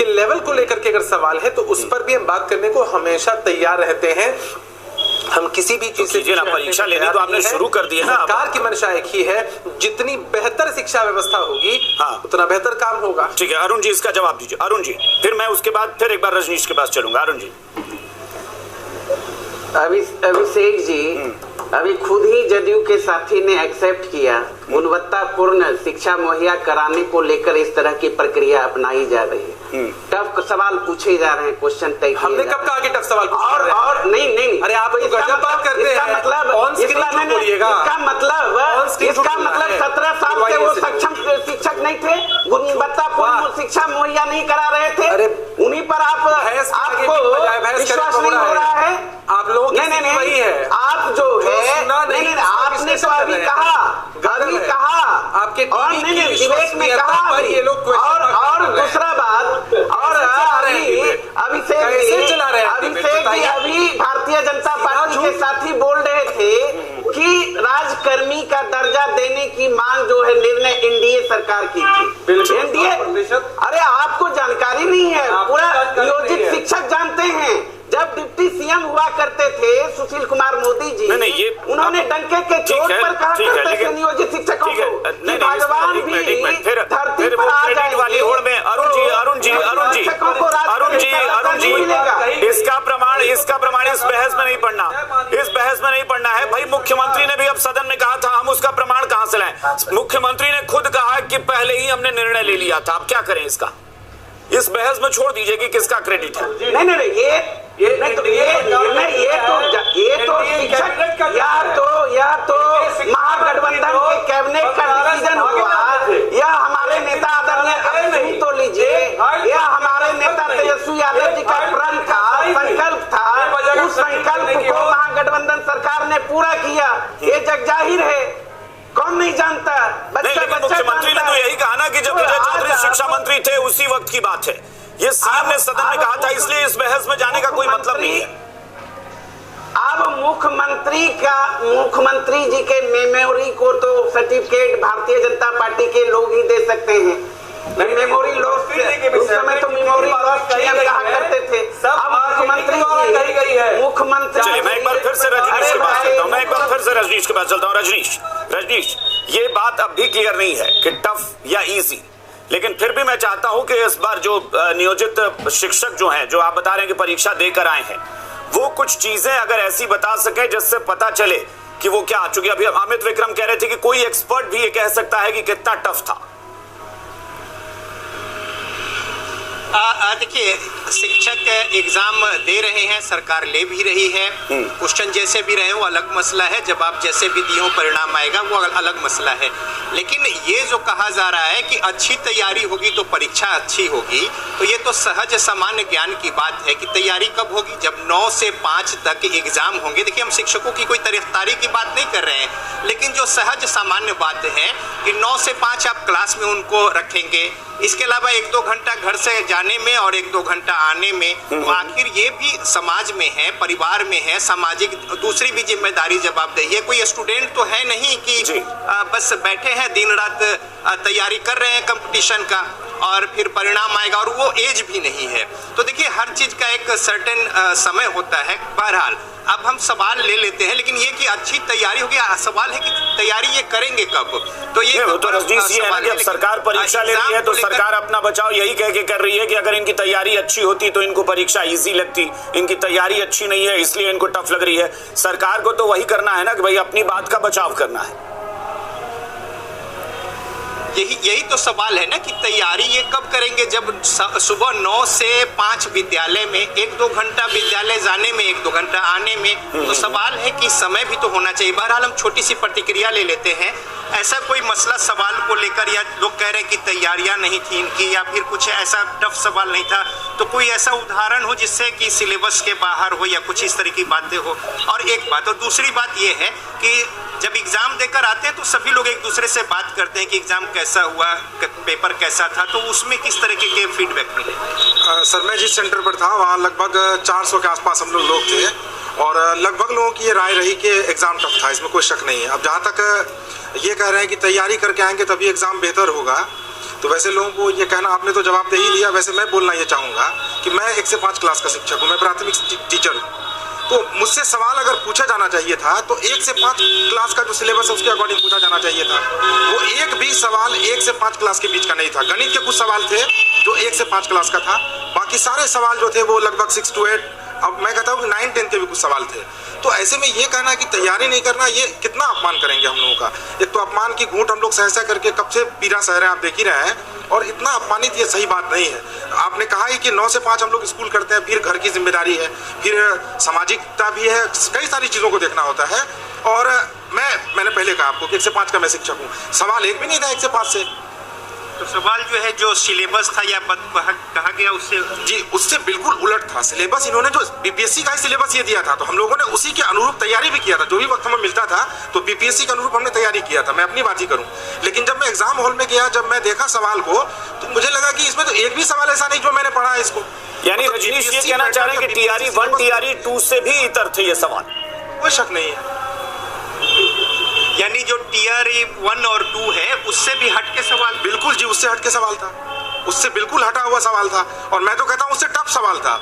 लेवल को लेकर के अगर सवाल है तो उस पर भी हम बात करने को हमेशा तैयार रहते हैं। हम किसी भी चीज से परीक्षा लेने तो आपने शुरू कर दिया ना। सरकार की मंशा एक ही है, जितनी बेहतर शिक्षा व्यवस्था होगी उतना बेहतर काम होगा। ठीक है, अरुण जी इसका जवाब दीजिए। अरुण जी, फिर मैं उसके बाद फिर एक बार रजनीश के पास चलूंगा। अरुण जी। अभिषेक जी, अभी खुद ही जदयू के साथी ने एक्सेप्ट किया गुणवत्तापूर्ण शिक्षा मुहैया कराने को लेकर इस तरह की प्रक्रिया अपनाई जा रही है। टफ सवाल पूछे जा रहे हैं, क्वेश्चन तय किए। हमने कब कहा कि टफ सवाल और नहीं, अरे आप गजब बात करते हैं। मतलब इसका मतलब 17 साल से वो सक्षम शिक्षक नहीं थे, गुणवत्तापूर्ण शिक्षा मुहैया नहीं करा रहे थे, उन्हीं पर आपको विश्वास नहीं हो रहा है। आप लोगों की नहीं है, आप जो है नहीं, आपने तो अभी कहा आपके और विवेक में कहा ये लोग और दूसरा बात और अभिषेक जी अभी भारतीय जनता पार्टी के साथी बोल रहे थे कि राजकर्मी का दर्जा देने की मांग जो है निर्णय एनडीए सरकार की थी। एनडीए, अरे आपको जानकारी नहीं है, पूरा नियोजित शिक्षक जानते हैं। जब डिप्टी सीएम हुआ करते थे सुशील कुमार मोदी जी, उन्होंने डंके के चोट पर कहा करते थे नियोजित शिक्षकों को कि भगवान भी धरती पर आ जाएंगे। अरुण जी, इसका प्रमाण इस बहस में नहीं पढ़ना है भाई। मुख्यमंत्री ने भी अब सदन में कहा था, हम उसका प्रमाण कहां से लाएं? मुख्यमंत्री ने खुद कहा कि पहले ही हमने निर्णय ले लिया था। अब क्या करें इसका? इस बहस में छोड़ दीजिए कि किसका क्रेडिट है। नहीं, ये तो महागठबंधन के कैबिनेट का डिसीजन हुआ, या हमारे नेता आदरणीय तो लीजिए, या हमारे नेता तेजस्वी यादव जी का प्रण था, संकल्प था, उस संकल्प को महागठबंधन सरकार ने पूरा किया, ये जग जाहिर है, कौन नहीं जानता। मुख्यमंत्री ने तो यही कहा ना कि जब विजय चौधरी शिक्षा मंत्री थे उसी वक्त की बात है। ये सीएम ने सदन में कहा था, इसलिए इस बहस में जाने का कोई मतलब नहीं है। अब मुख्यमंत्री जी के मेमोरी को तो सर्टिफिकेट भारतीय जनता पार्टी के लोग ही दे सकते हैं। मेमोरी लॉस उस समय तो मेमोरी लॉस कहा करते थे। अब मुख्यमंत्री चलिए मैं एक बार फिर से रजनीश के पास चलता हूँ। रजनीश, ये बात अब भी क्लियर नहीं है कि टफ या इजी, लेकिन फिर भी मैं चाहता हूं कि इस बार जो नियोजित शिक्षक जो हैं, जो आप बता रहे हैं कि परीक्षा देकर आए हैं, वो कुछ चीजें अगर ऐसी बता सके जिससे पता चले कि वो क्या आ चुकी है। अभी अमित विक्रम कह रहे थे कि कोई एक्सपर्ट भी ये कह सकता है कि कितना टफ था। देखिए, शिक्षक एग्जाम दे रहे हैं, सरकार ले भी रही है, क्वेश्चन जैसे भी रहे वो अलग मसला है, जब आप जैसे भी दिए हो परिणाम आएगा वो अलग मसला है। लेकिन ये जो कहा जा रहा है कि अच्छी तैयारी होगी तो परीक्षा अच्छी होगी, तो ये तो सहज सामान्य ज्ञान की बात है कि तैयारी कब होगी? जब 9 से 5 तक एग्जाम होंगे। देखिए, हम शिक्षकों की कोई तरफदारी की बात नहीं कर रहे हैं, लेकिन जो सहज सामान्य बात है कि 9 से 5 आप क्लास में उनको रखेंगे, इसके अलावा 1-2 घंटा घर से जाने में और 1-2 घंटा आने में, तो आखिर ये भी समाज में है, परिवार में है, सामाजिक दूसरी भी जिम्मेदारी जवाबदेही है। कोई स्टूडेंट तो है नहीं कि बस बैठे हैं दिन रात तैयारी कर रहे हैं कंपटीशन का और फिर परिणाम आएगा, और वो एज भी नहीं है। तो देखिए, हर चीज का एक सर्टेन समय होता है। बहरहाल अब हम सवाल ले लेते हैं, लेकिन ये कि अच्छी तैयारी होगी, सवाल है कि तैयारी ये करेंगे कब? तो ये तो रजनीश ये है ना कि अब सरकार परीक्षा ले रही है तो सरकार अपना बचाव यही कह के कर रही है कि अगर इनकी तैयारी अच्छी होती तो इनको परीक्षा इजी लगती, इनकी तैयारी अच्छी नहीं है इसलिए इनको टफ लग रही है। सरकार को तो वही करना है ना कि भाई अपनी बात का बचाव करना है। यही तो सवाल है ना कि तैयारी ये कब करेंगे? जब सुबह 9 से 5 विद्यालय में 1-2 घंटा विद्यालय जाने में, 1-2 घंटा आने में, तो सवाल है कि समय भी तो होना चाहिए। बहरहाल हम छोटी सी प्रतिक्रिया ले लेते हैं। ऐसा कोई मसला सवाल को लेकर, या लोग कह रहे हैं कि तैयारियां नहीं थी इनकी, या फिर कुछ ऐसा टफ सवाल नहीं था, तो कोई ऐसा उदाहरण हो जिससे कि सिलेबस के बाहर हो या कुछ इस तरह की बातें हो। और एक बात, और दूसरी बात ये है कि जब एग्जाम देकर आते हैं तो सभी लोग एक दूसरे से बात करते हैं कि एग्जाम कैसा हुआ, पेपर कैसा था, तो उसमें किस तरीके के फीडबैक मिले? सर मैं जिस सेंटर पर था वहाँ लगभग 400 के आसपास हम लोग थे और लगभग लोगों की ये राय रही कि एग्ज़ाम टफ था, इसमें कोई शक नहीं है। अब जहाँ तक ये कह रहे हैं कि तैयारी करके आएंगे तभी एग्ज़ाम बेहतर होगा, तो वैसे लोगों को ये कहना, आपने तो जवाब दे ही दिया। वैसे मैं बोलना ये चाहूँगा कि मैं 1 से 5 क्लास का शिक्षक हूँ, मैं प्राथमिक टीचर हूँ, तो मुझसे सवाल अगर पूछा जाना चाहिए था तो 1 से 5 क्लास का जो सिलेबस है उसके अकॉर्डिंग पूछा जाना चाहिए था। वो एक भी सवाल 1 से 5 क्लास के बीच का नहीं था। गणित के कुछ सवाल थे जो 1 से 5 क्लास का था, बाकी सारे सवाल जो थे वो लगभग 6 to 8, अब मैं कहता हूँ कि 9-10 के भी कुछ सवाल थे। तो ऐसे में ये कहना कि तैयारी नहीं करना, ये कितना अपमान करेंगे हम लोगों का। एक तो अपमान की घूंट हम लोग सहसा करके कब से पीरा सह रहे हैं, आप देख ही रहे हैं, और इतना अपमानित ये सही बात नहीं है। आपने कहा ही कि 9 से 5 हम लोग स्कूल करते हैं, फिर घर की जिम्मेदारी है, फिर सामाजिकता भी है, कई सारी चीज़ों को देखना होता है। और मैंने पहले कहा आपको कि 1 से 5 का मैं शिक्षक हूँ, सवाल एक भी नहीं था 1 से 5 से। तो सवाल जो है जो सिलेबस था या कहा गया उससे, जी उससे बिल्कुल उलट था सिलेबस। इन्होंने जो बीपीएससी का ही सिलेबस ये दिया था, तो हम लोगों ने उसी के अनुरूप तैयारी भी किया था। जो भी वक्त हमें मिलता था तो बीपीएससी के अनुरूप हमने तैयारी किया था। मैं अपनी बात ही करूं, लेकिन जब मैं एग्जाम हॉल में गया, जब मैं देखा सवाल को, तो मुझे लगा कि इसमें तो एक भी सवाल ऐसा नहीं जो मैंने पढ़ा है इसको। यानी रजनीश ये कहना चाह रहे हैं कि TRE 1 TRE 2 से भी इतर थे ये सवाल? कोई शक नहीं है। यानी जो TRE 1 और 2 है उससे भी हट के सवाल? बिल्कुल जी, उससे हट के सवाल था, उससे बिल्कुल हटा हुआ सवाल था, और मैं तो कहता हूँ उससे टफ सवाल था।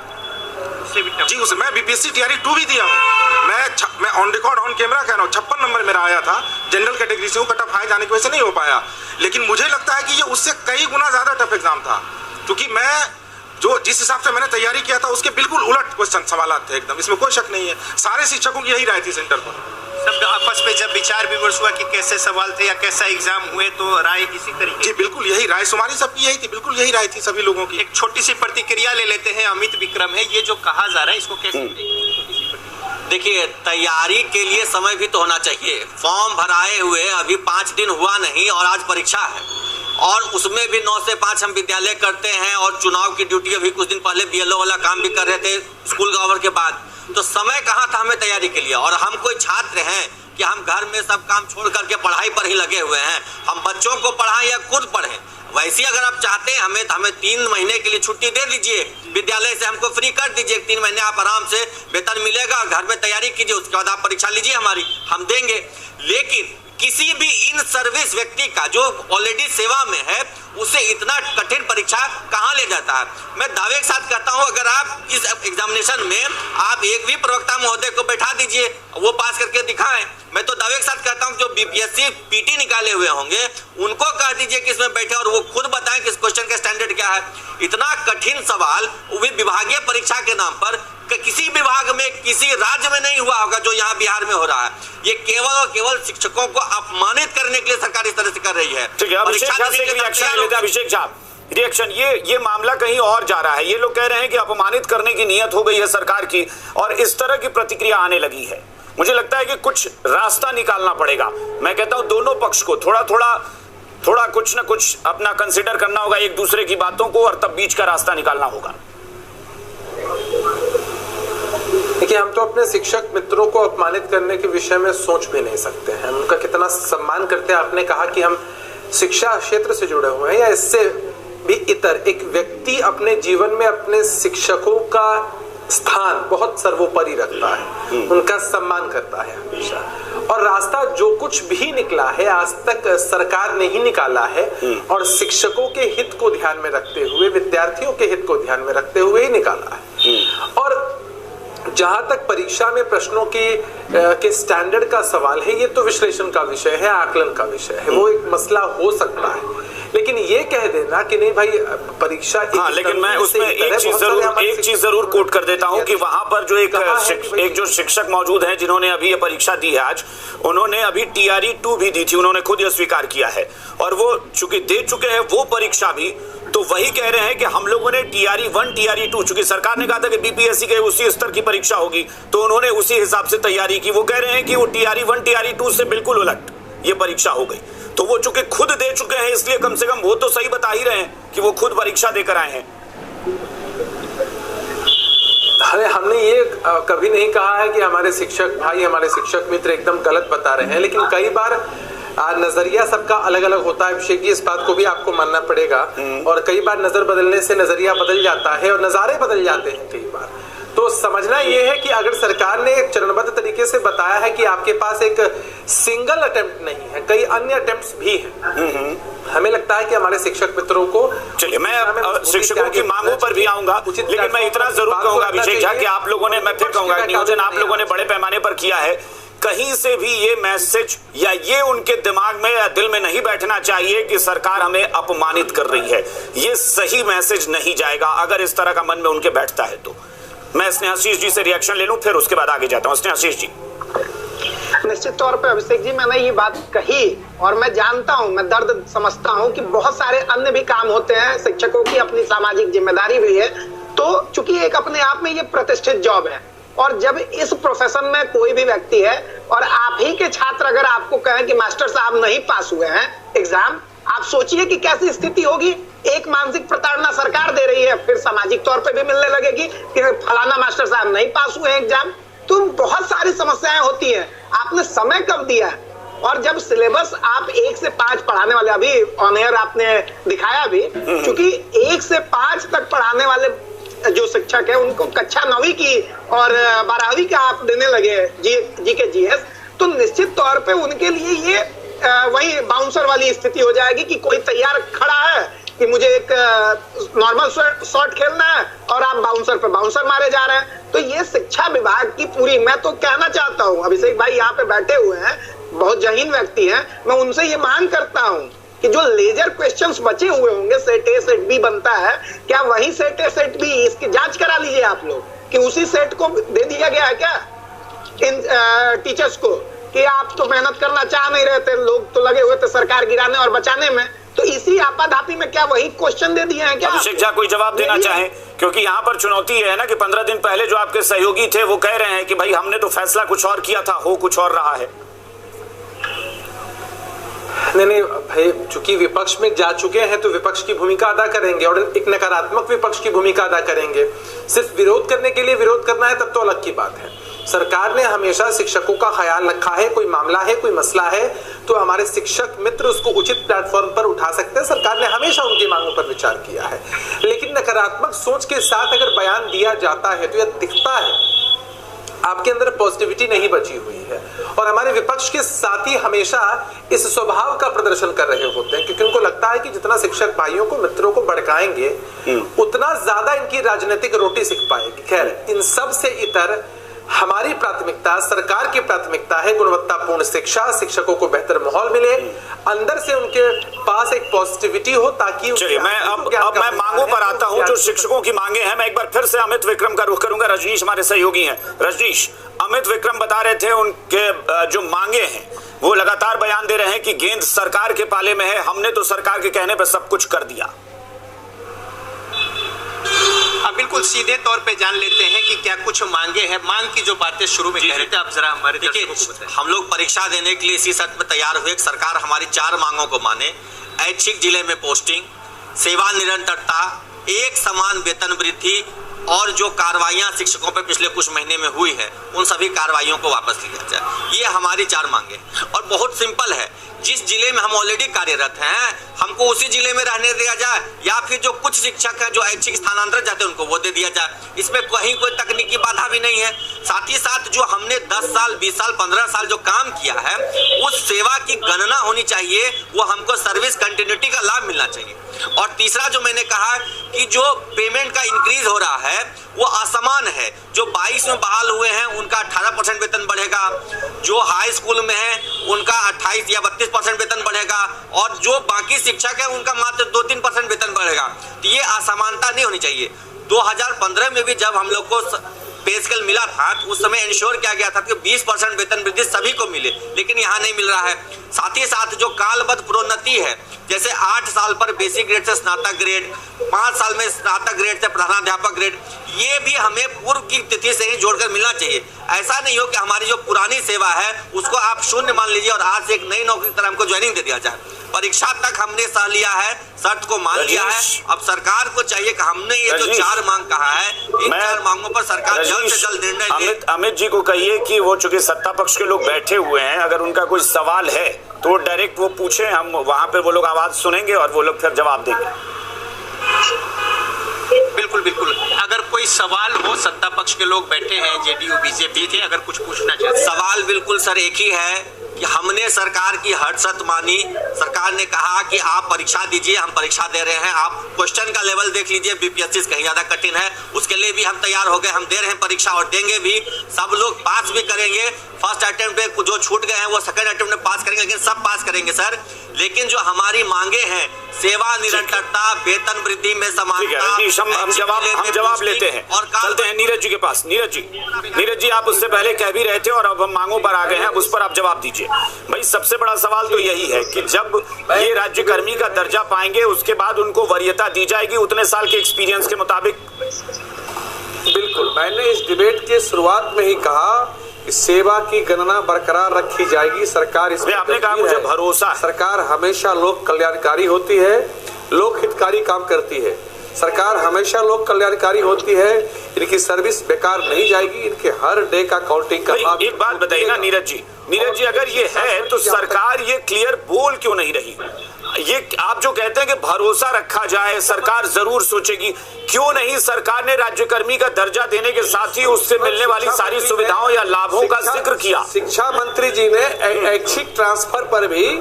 उससे भी टफ? जी उससे मैं बीपीएससी TRE 2 भी दिया हूँ। मैं ऑन रिकॉर्ड ऑन कैमरा कह रहा हूँ, 56 नंबर मेरा आया था। जनरल कैटेगरी से हूँ, कट ऑफ हाई जाने की वजह से नहीं हो पाया, लेकिन मुझे लगता है कि ये उससे कई गुना ज्यादा टफ एग्जाम था, क्योंकि मैं जो जिस हिसाब से मैंने तैयारी किया था उसके बिल्कुल उलट क्वेश्चन सवालात थे एकदम, इसमें कोई शक नहीं है। सारे शिक्षकों की यही राय थी सेंटर पर। सब आपस में जब विचार विमर्श हुआ कि कैसे सवाल थे या कैसा एग्जाम हुए, तो राय इसी तरीके? जी बिल्कुल यही राय, सुमारी सबकी यही थी, बिल्कुल यही राय थी सभी लोगों की। एक छोटी सी प्रतिक्रिया ले लेते हैं। अमित विक्रम है, ये जो कहा जा रहा है इसको कैसे देखिए, तैयारी के लिए समय भी तो होना चाहिए। फॉर्म भराए हुए अभी 5 दिन हुआ नहीं और आज परीक्षा है, और उसमें भी 9 से 5 हम विद्यालय करते हैं, और चुनाव की ड्यूटी अभी कुछ दिन पहले BLO वाला काम भी कर रहे थे स्कूल का ओवर के बाद। तो समय कहाँ था हमें तैयारी के लिए? और हम कोई छात्र हैं कि हम घर में सब काम छोड़ करके पढ़ाई पर ही लगे हुए हैं? हम बच्चों को पढ़ाएं या खुद पढ़ें? वैसे अगर आप चाहते हैं हमें 3 महीने के लिए छुट्टी दे दीजिए, विद्यालय से हमको फ्री कर दीजिए, 3 महीने आप आराम से वेतन मिलेगा, घर में तैयारी कीजिए, उसके बाद आप परीक्षा लीजिए हमारी, हम देंगे। लेकिन किसी भी इन सर्विस व्यक्ति का जो ऑलरेडी सेवा में है, उसे इतना कठिन परीक्षा कहाँ ले जाता है? मैं दावे के साथ कहता हूँ, अगर आप इस एग्जामिनेशन में आप एक भी प्रवक्ता महोदय को बैठा दीजिए, वो पास करके दिखाएं। मैं तो दावे के साथ कहता हूँ जो BPSC PT निकाले हुए होंगे उनको कह दीजिए कि इसमें बैठे और वो खुद बताएं कि इस क्वेश्चन का स्टैंडर्ड क्या है। इतना कठिन सवाल वो भी विभागीय परीक्षा के नाम पर किसी विभाग में, किसी राज्य में नहीं हुआ होगा जो यहाँ बिहार में हो रहा है। ये केवल और केवल शिक्षकों को अपमानित करने के लिए सरकार इस तरह से कर रही है। ठीक है, अभिषेक झा रिएक्शन, ये मामला कहीं और जा रहा है। ये लोग कह रहे हैं कि अपमानित करने की नियत हो गई है सरकार की, और इस तरह की प्रतिक्रिया आने लगी है। मुझे लगता है कि कुछ रास्ता निकालना पड़ेगा। मैं कहता हूं दोनों पक्ष को थोड़ा कुछ ना कुछ अपना कंसिडर करना होगा, एक दूसरे की बातों को, और तब बीच का रास्ता निकालना होगा। देखिए, हम तो अपने शिक्षक मित्रों को अपमानित करने के विषय में सोच भी नहीं सकते हैं। उनका कितना सम्मान करते हैं। आपने कहा कि हम शिक्षा क्षेत्र से जुड़े हुए हैं, या इससे भी इतर एक व्यक्ति अपने जीवन में अपने शिक्षकों का स्थान बहुत सर्वोपरि रखता है, उनका सम्मान करता है हमेशा। और रास्ता जो कुछ भी निकला है आज तक सरकार ने ही निकाला है, और शिक्षकों के हित को ध्यान में रखते हुए, विद्यार्थियों के हित को ध्यान में रखते हुए ही निकाला है। और जहां तक परीक्षा में प्रश्नों के स्टैंडर्ड का सवाल है, ये तो विश्लेषण का विषय है, आकलन का विषय है, वो एक मसला हो सकता है। लेकिन ये कह देना कि नहीं भाई परीक्षा, हाँ, लेकिन मैं उसमें एक चीज जरूर कोट कर देता हूं कि वहां पर जो एक जो शिक्षक मौजूद हैं जिन्होंने अभी ये परीक्षा दी है आज, उन्होंने अभी TRE 2 भी दी थी, उन्होंने खुद ये स्वीकार किया है, और वो चूंकि दे चुके हैं वो परीक्षा भी, तो वही कह रहे हैं कि हम लोगों ने TRE 1 TRE 2, चूंकि सरकार ने कहा था कि BPSC के उसी स्तर की परीक्षा होगी, तो उन्होंने उसी हिसाब से तैयारी की। वो कह रहे हैं कि वो TRE 1 TRE 2 से बिल्कुल उलट ये परीक्षा हो गई। तो वो चूंकि खुद दे चुके हैं, इसलिए कम से कम वो तो सही बता ही रहे हैं कि वो खुद परीक्षा देकर आए हैं। हमने ये कभी नहीं कहा है कि हमारे शिक्षक भाई, हमारे शिक्षक मित्र एकदम गलत बता रहे हैं, लेकिन कई बार नजरिया सबका अलग अलग होता है अभिषेक जी, इस बात को भी आपको मानना पड़ेगा। और कई बार नजर बदलने से नजरिया बदल जाता है और नजारे बदल जाते हैं कई बार। तो समझना यह है कि अगर सरकार ने चरणबद्ध तरीके से बताया है कि आपके पास एक सिंगल अटेम्प्ट नहीं है, कई अन्य अटेम्प्ट्स भी हैं, हमें लगता है कि हमारे शिक्षक मित्रों को, चलिए मैं शिक्षकों की मांगों पर भी आऊंगा, लेकिन मैं इतना जरूर कहूंगा अभिषेक झा कि आप लोगों ने, मैं फिर कहूंगा, नियोजन आप लोगों ने बड़े पैमाने पर किया है। कहीं से भी ये मैसेज या ये उनके दिमाग में या दिल में नहीं बैठना चाहिए कि सरकार हमें अपमानित कर रही है। ये सही मैसेज नहीं जाएगा अगर इस तरह का मन में उनके बैठता है तो। मैं स्नेहाशीष जी से रिएक्शन ले लूं, फिर उसके बाद आगे जाता हूं। स्नेहाशीष जी। निश्चित तौर पे अभिषेक जी, मैंने ये बात कही और मैं जानता हूं, मैं दर्द समझता हूं कि बहुत सारे अन्य भी काम होते हैं, शिक्षकों की अपनी सामाजिक जिम्मेदारी भी है। तो चूंकि एक अपने आप में ये प्रतिष्ठित जॉब है, और जब इस प्रोफेशन में कोई भी व्यक्ति है और आप ही के छात्र अगर आपको कहें कि मास्टर साहब नहीं पास हुए हैं एग्जाम, आप सोचिए कि कैसी स्थिति होगी। एक मानसिक प्रताड़ना सरकार दे रही है, फिर सामाजिक तौर पे भी मिलने लगेगी कि फलाना मास्टर साहब नहीं पास हुए एग्जाम। तो बहुत सारी समस्याएं होती हैं। आपने समय कब दिया है? और जब सिलेबस आप 1 से 5 पढ़ाने वाले, अभी ऑन एयर आपने दिखाया भी, क्योंकि 1 से 5 तक पढ़ाने वाले जो शिक्षक है उनको कक्षा 9वीं की और 12वीं का आप देने लगे जी के जीएस, तो निश्चित तौर पे उनके लिए ये वही बाउंसर वाली स्थिति हो जाएगी कि कोई तैयार खड़ा है कि मुझे एक नॉर्मल शॉट खेलना है और आप बाउंसर पे बाउंसर मारे जा रहे हैं। तो ये शिक्षा विभाग की पूरी, मैं तो कहना चाहता हूँ, अभिषेक भाई यहाँ पे बैठे हुए हैं, बहुत जहीन व्यक्ति हैं, मैं उनसे ये मांग करता हूँ कि जो लेजर क्वेश्चंस बचे हुए होंगे, सेट ए सेट बी बनता है, क्या वही सेट ए सेट बी इसकी जांच करा लीजिए आप लोग कि उसी सेट को दे दिया गया है क्या इन टीचर्स को, कि आप तो मेहनत करना चाह नहीं रहे थे, लोग तो लगे हुए थे सरकार गिराने और बचाने में, तो इसी आपाधापी में क्या वही क्वेश्चन दे दिए हैं क्या? अभिषेक झा कोई जवाब देना चाहे, क्योंकि यहाँ पर चुनौती है ना कि 15 दिन पहले जो आपके सहयोगी थे वो कह रहे हैं कि भाई हमने तो फैसला कुछ और किया था, हो कुछ और रहा है। नहीं भाई, चूंकि विपक्ष में जा चुके हैं तो विपक्ष की भूमिका अदा करेंगे और एक नकारात्मक विपक्ष की भूमिका अदा करेंगे। सिर्फ विरोध करने के लिए विरोध करना है तब तो अलग की बात है। सरकार ने हमेशा शिक्षकों का ख्याल रखा है, कोई मामला है, कोई मसला है तो हमारे शिक्षक मित्र उसको उचित प्लेटफॉर्म पर उठा सकते हैं। सरकार ने हमेशा उनकी मांगों पर विचार किया है, लेकिन नकारात्मक सोच के साथ अगर बयान दिया जाता है तो यह दिखता है आपके अंदर पॉजिटिविटी नहीं बची हुई है। और हमारे विपक्ष के साथी हमेशा इस स्वभाव का प्रदर्शन कर रहे होते हैं, क्योंकि उनको लगता है कि जितना शिक्षक भाइयों को, मित्रों को भड़काएंगे उतना ज्यादा इनकी राजनीतिक रोटी सिक पाएगी। खैर, इन सब से इतर हमारी प्राथमिकता, सरकार की प्राथमिकता है गुणवत्तापूर्ण शिक्षा, शिक्षकों को बेहतर माहौल मिले, अंदर से उनके पास एक पॉजिटिविटी हो, ताकि चलिए मैं अब मैं मांगों पर आता हूं, जो शिक्षकों की मांगे हैं। मैं एक बार फिर से अमित विक्रम का रुख करूंगा। रजनीश हमारे सहयोगी हैं। रजनीश, अमित विक्रम बता रहे थे उनके जो मांगे हैं वो लगातार बयान दे रहे हैं कि गेंद सरकार के पाले में है, हमने तो सरकार के कहने पर सब कुछ कर दिया। बिल्कुल सीधे तौर पे जान लेते हैं कि क्या कुछ मांगे हैं। मांग की जो बातें शुरू में कह रहे थे, आप जरा हमारे देखिए, हम लोग परीक्षा देने के लिए इसी शर्त में तैयार हुए, सरकार हमारी 4 मांगों को माने। ऐच्छिक जिले में पोस्टिंग, सेवा निरंतरता, एक समान वेतन वृद्धि और जो कार्रवाइयां शिक्षकों पर पिछले कुछ महीने में हुई है उन सभी कार्रवाइयों को वापस लिया जाए। ये हमारी 4 मांगे और बहुत सिंपल है। जिस जिले में हम ऑलरेडी कार्यरत हैं हमको उसी जिले में रहने दिया जाए, या फिर जो कुछ शिक्षक हैं जो ऐच्छिक स्थानांतरित जाते हैं उनको वो दे दिया जाए। इसमें कहीं कोई तकनीकी बाधा भी नहीं है। साथ ही साथ जो हमने 10 साल, 20 साल, 15 साल जो काम किया है उस सेवा की गणना होनी चाहिए, वो हमको सर्विस कंटिन्यूटी का लाभ मिलना चाहिए। और तीसरा जो मैंने कहा कि जो पेमेंट का इंक्रीज हो रहा है वो असमान है। जो 22 में बहाल हुए हैं उनका 18% वेतन बढ़ेगा, जो हाई स्कूल में है उनका 28 या 32% वेतन बढ़ेगा, और जो बाकी शिक्षक है उनका मात्र 2-3% वेतन बढ़ेगा। तो ये असमानता नहीं होनी चाहिए। 2015 में भी जब हम लोग को पे स्केल मिला था तो उस समय इंश्योर किया गया था कि 20% वेतन वृद्धि सभी को मिले, लेकिन यहाँ नहीं मिल रहा है। साथ ही साथ जो कालबद्ध प्रोन्नति है, जैसे 8 साल पर बेसिक ग्रेड से स्नातक ग्रेड, 5 साल में स्नातक ग्रेड से प्रधानाध्यापक ग्रेड, ये भी हमें पूर्व की तिथि से ही जोड़कर मिलना चाहिए। ऐसा नहीं हो कि हमारी जो पुरानी सेवा है उसको आप शून्य मान लीजिए और आज से एक नई नौकरी की तरह हमको ज्वाइनिंग दे दिया जाए। परीक्षा तक हमने सह लिया है, शर्त को मान लिया है। अब सरकार को चाहिए कि हमने ये जो 4 मांग कहा है, इन 4 मांगों पर सरकार जल्द से जल्द निर्णय ले। अमित जी को कहिए कि वो चूंकि सत्ता पक्ष के लोग बैठे हुए हैं, अगर उनका कोई सवाल है तो डायरेक्ट वो पूछे, हम वहां पे वो लोग आवाज सुनेंगे और वो लोग फिर जवाब देंगे। बिल्कुल बिल्कुल, अगर कोई सवाल हो, सत्ता पक्ष के लोग बैठे हैं, जेडीयू बीजेपी थे, अगर कुछ पूछना चाहते। सवाल बिल्कुल सर एक ही है कि हमने सरकार की हर शर्त मानी। सरकार ने कहा कि आप परीक्षा दीजिए, हम परीक्षा दे रहे हैं, आप क्वेश्चन का लेवल देख लीजिए, बीपीएससी से कहीं ज्यादा कठिन है, उसके लिए भी हम तैयार हो गए, हम दे रहे हैं परीक्षा और देंगे भी। सब लोग पास भी करेंगे, फर्स्ट अटेम्प्ट में जो छूट गए हैं वो सेकंड अटेम्प्ट में पास करेंगे, लेकिन सब पास करेंगे सर। लेकिन जो हमारी मांगे हैं, सेवा निरंतरता, वेतन वृद्धि में समानता, हम जवाब लेते हैं और चलते हैं नीरज जी के पास। नीरज जी आप उससे पहले कह भी रहे थे और अब हम मांगों पर आ गए हैं, अब उस पर आप जवाब दीजिए। भाई सबसे बड़ा सवाल तो यही है कि जब ये राज्यकर्मी का दर्जा पाएंगे उसके बाद उनको वरीयता दी जाएगी उतने साल के एक्सपीरियंस के मुताबिक। बिल्कुल, मैंने इस डिबेट के शुरुआत में ही कहा कि सेवा की गणना बरकरार रखी जाएगी। सरकार इसमें आपने कहा मुझे भरोसा है। सरकार हमेशा लोक कल्याणकारी होती है, लोक हितकारी काम करती है। सरकार हमेशा लोक कल्याणकारी होती है, इनकी सर्विस बेकार नहीं जाएगी, इनके हर डे का काउंटिंग का। एक बात बताइए ना नीरज जी अगर ये है तो सरकार ये क्लियर बोल क्यों नहीं रही? ये आप जो कहते हैं कि भरोसा रखा जाए, सरकार जरूर सोचेगी, क्यों नहीं सरकार ने राज्यकर्मी का दर्जा देने के साथ ही उससे मिलने वाली सारी सुविधाओं या लाभों का जिक्र किया? शिक्षा मंत्री जी ने ऐच्छिक ट्रांसफर पर भी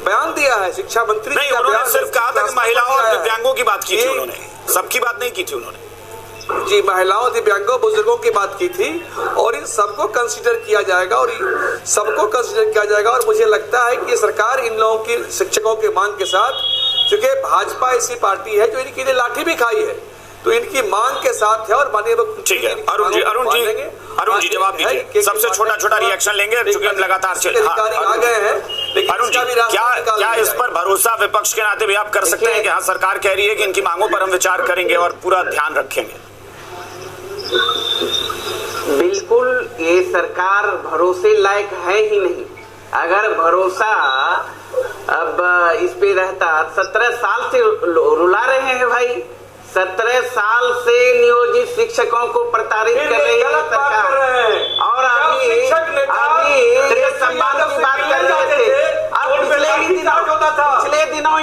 बयान दिया है। शिक्षा मंत्री नहीं, उन्होंने सिर्फ कहा था कि महिलाओं और दिव्यांगों की बात की थी, उन्होंने सबकी बात नहीं की थी। उन्होंने जी महिलाओं, दिव्यांगों, बुजुर्गों की बात की थी और इन सबको कंसीडर किया जाएगा और मुझे लगता है कि सरकार इन लोगों की, शिक्षकों के मांग के साथ, चूंकि भाजपा ऐसी पार्टी है जो इनके लिए लाठी भी खाई है, तो इनकी मांग के साथ है और मानिए ठीक है। अरुण जी जवाब दीजिए, सबसे छोटा रिएक्शन लेंगे क्योंकि हम लगातार आ गए हैं। अरुण जी क्या इस पर भरोसा विपक्ष के नाते भी आप कर सकते हैं कि हाँ सरकार कह रही है कि इनकी मांगों पर हम विचार करेंगे और पूरा ध्यान रखेंगे? बिल्कुल, ये सरकार भरोसे लायक है ही नहीं। अगर भरोसा अब इस पे रहता, 17 साल से रुला रहे हैं भाई, 17 साल से नियोजित शिक्षकों को प्रताड़ित कर रही है सरकार। और अभी सम्मान की बात कर रहे थे। अब पिछले दिनों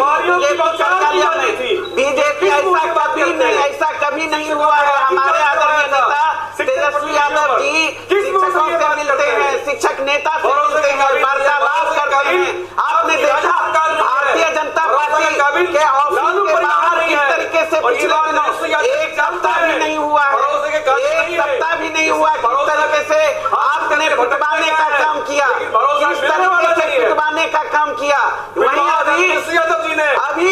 बीजेपी ऐसा कभी नहीं हुआ है। हमारे आदरणीय नेता तेजस्वी यादव जी शिक्षकों से मिलते हैं, शिक्षक नेता से मिलते हैं, वार्तालाप करते हैं। आपने देखा भारतीय जनता पार्टी के ऑफिस के बाहर किस तरीके से पिछले दिनों एक सप्ताह भी नहीं हुआ है, किस तरीके से आपने पिटवाने का काम किया, वहीं अभी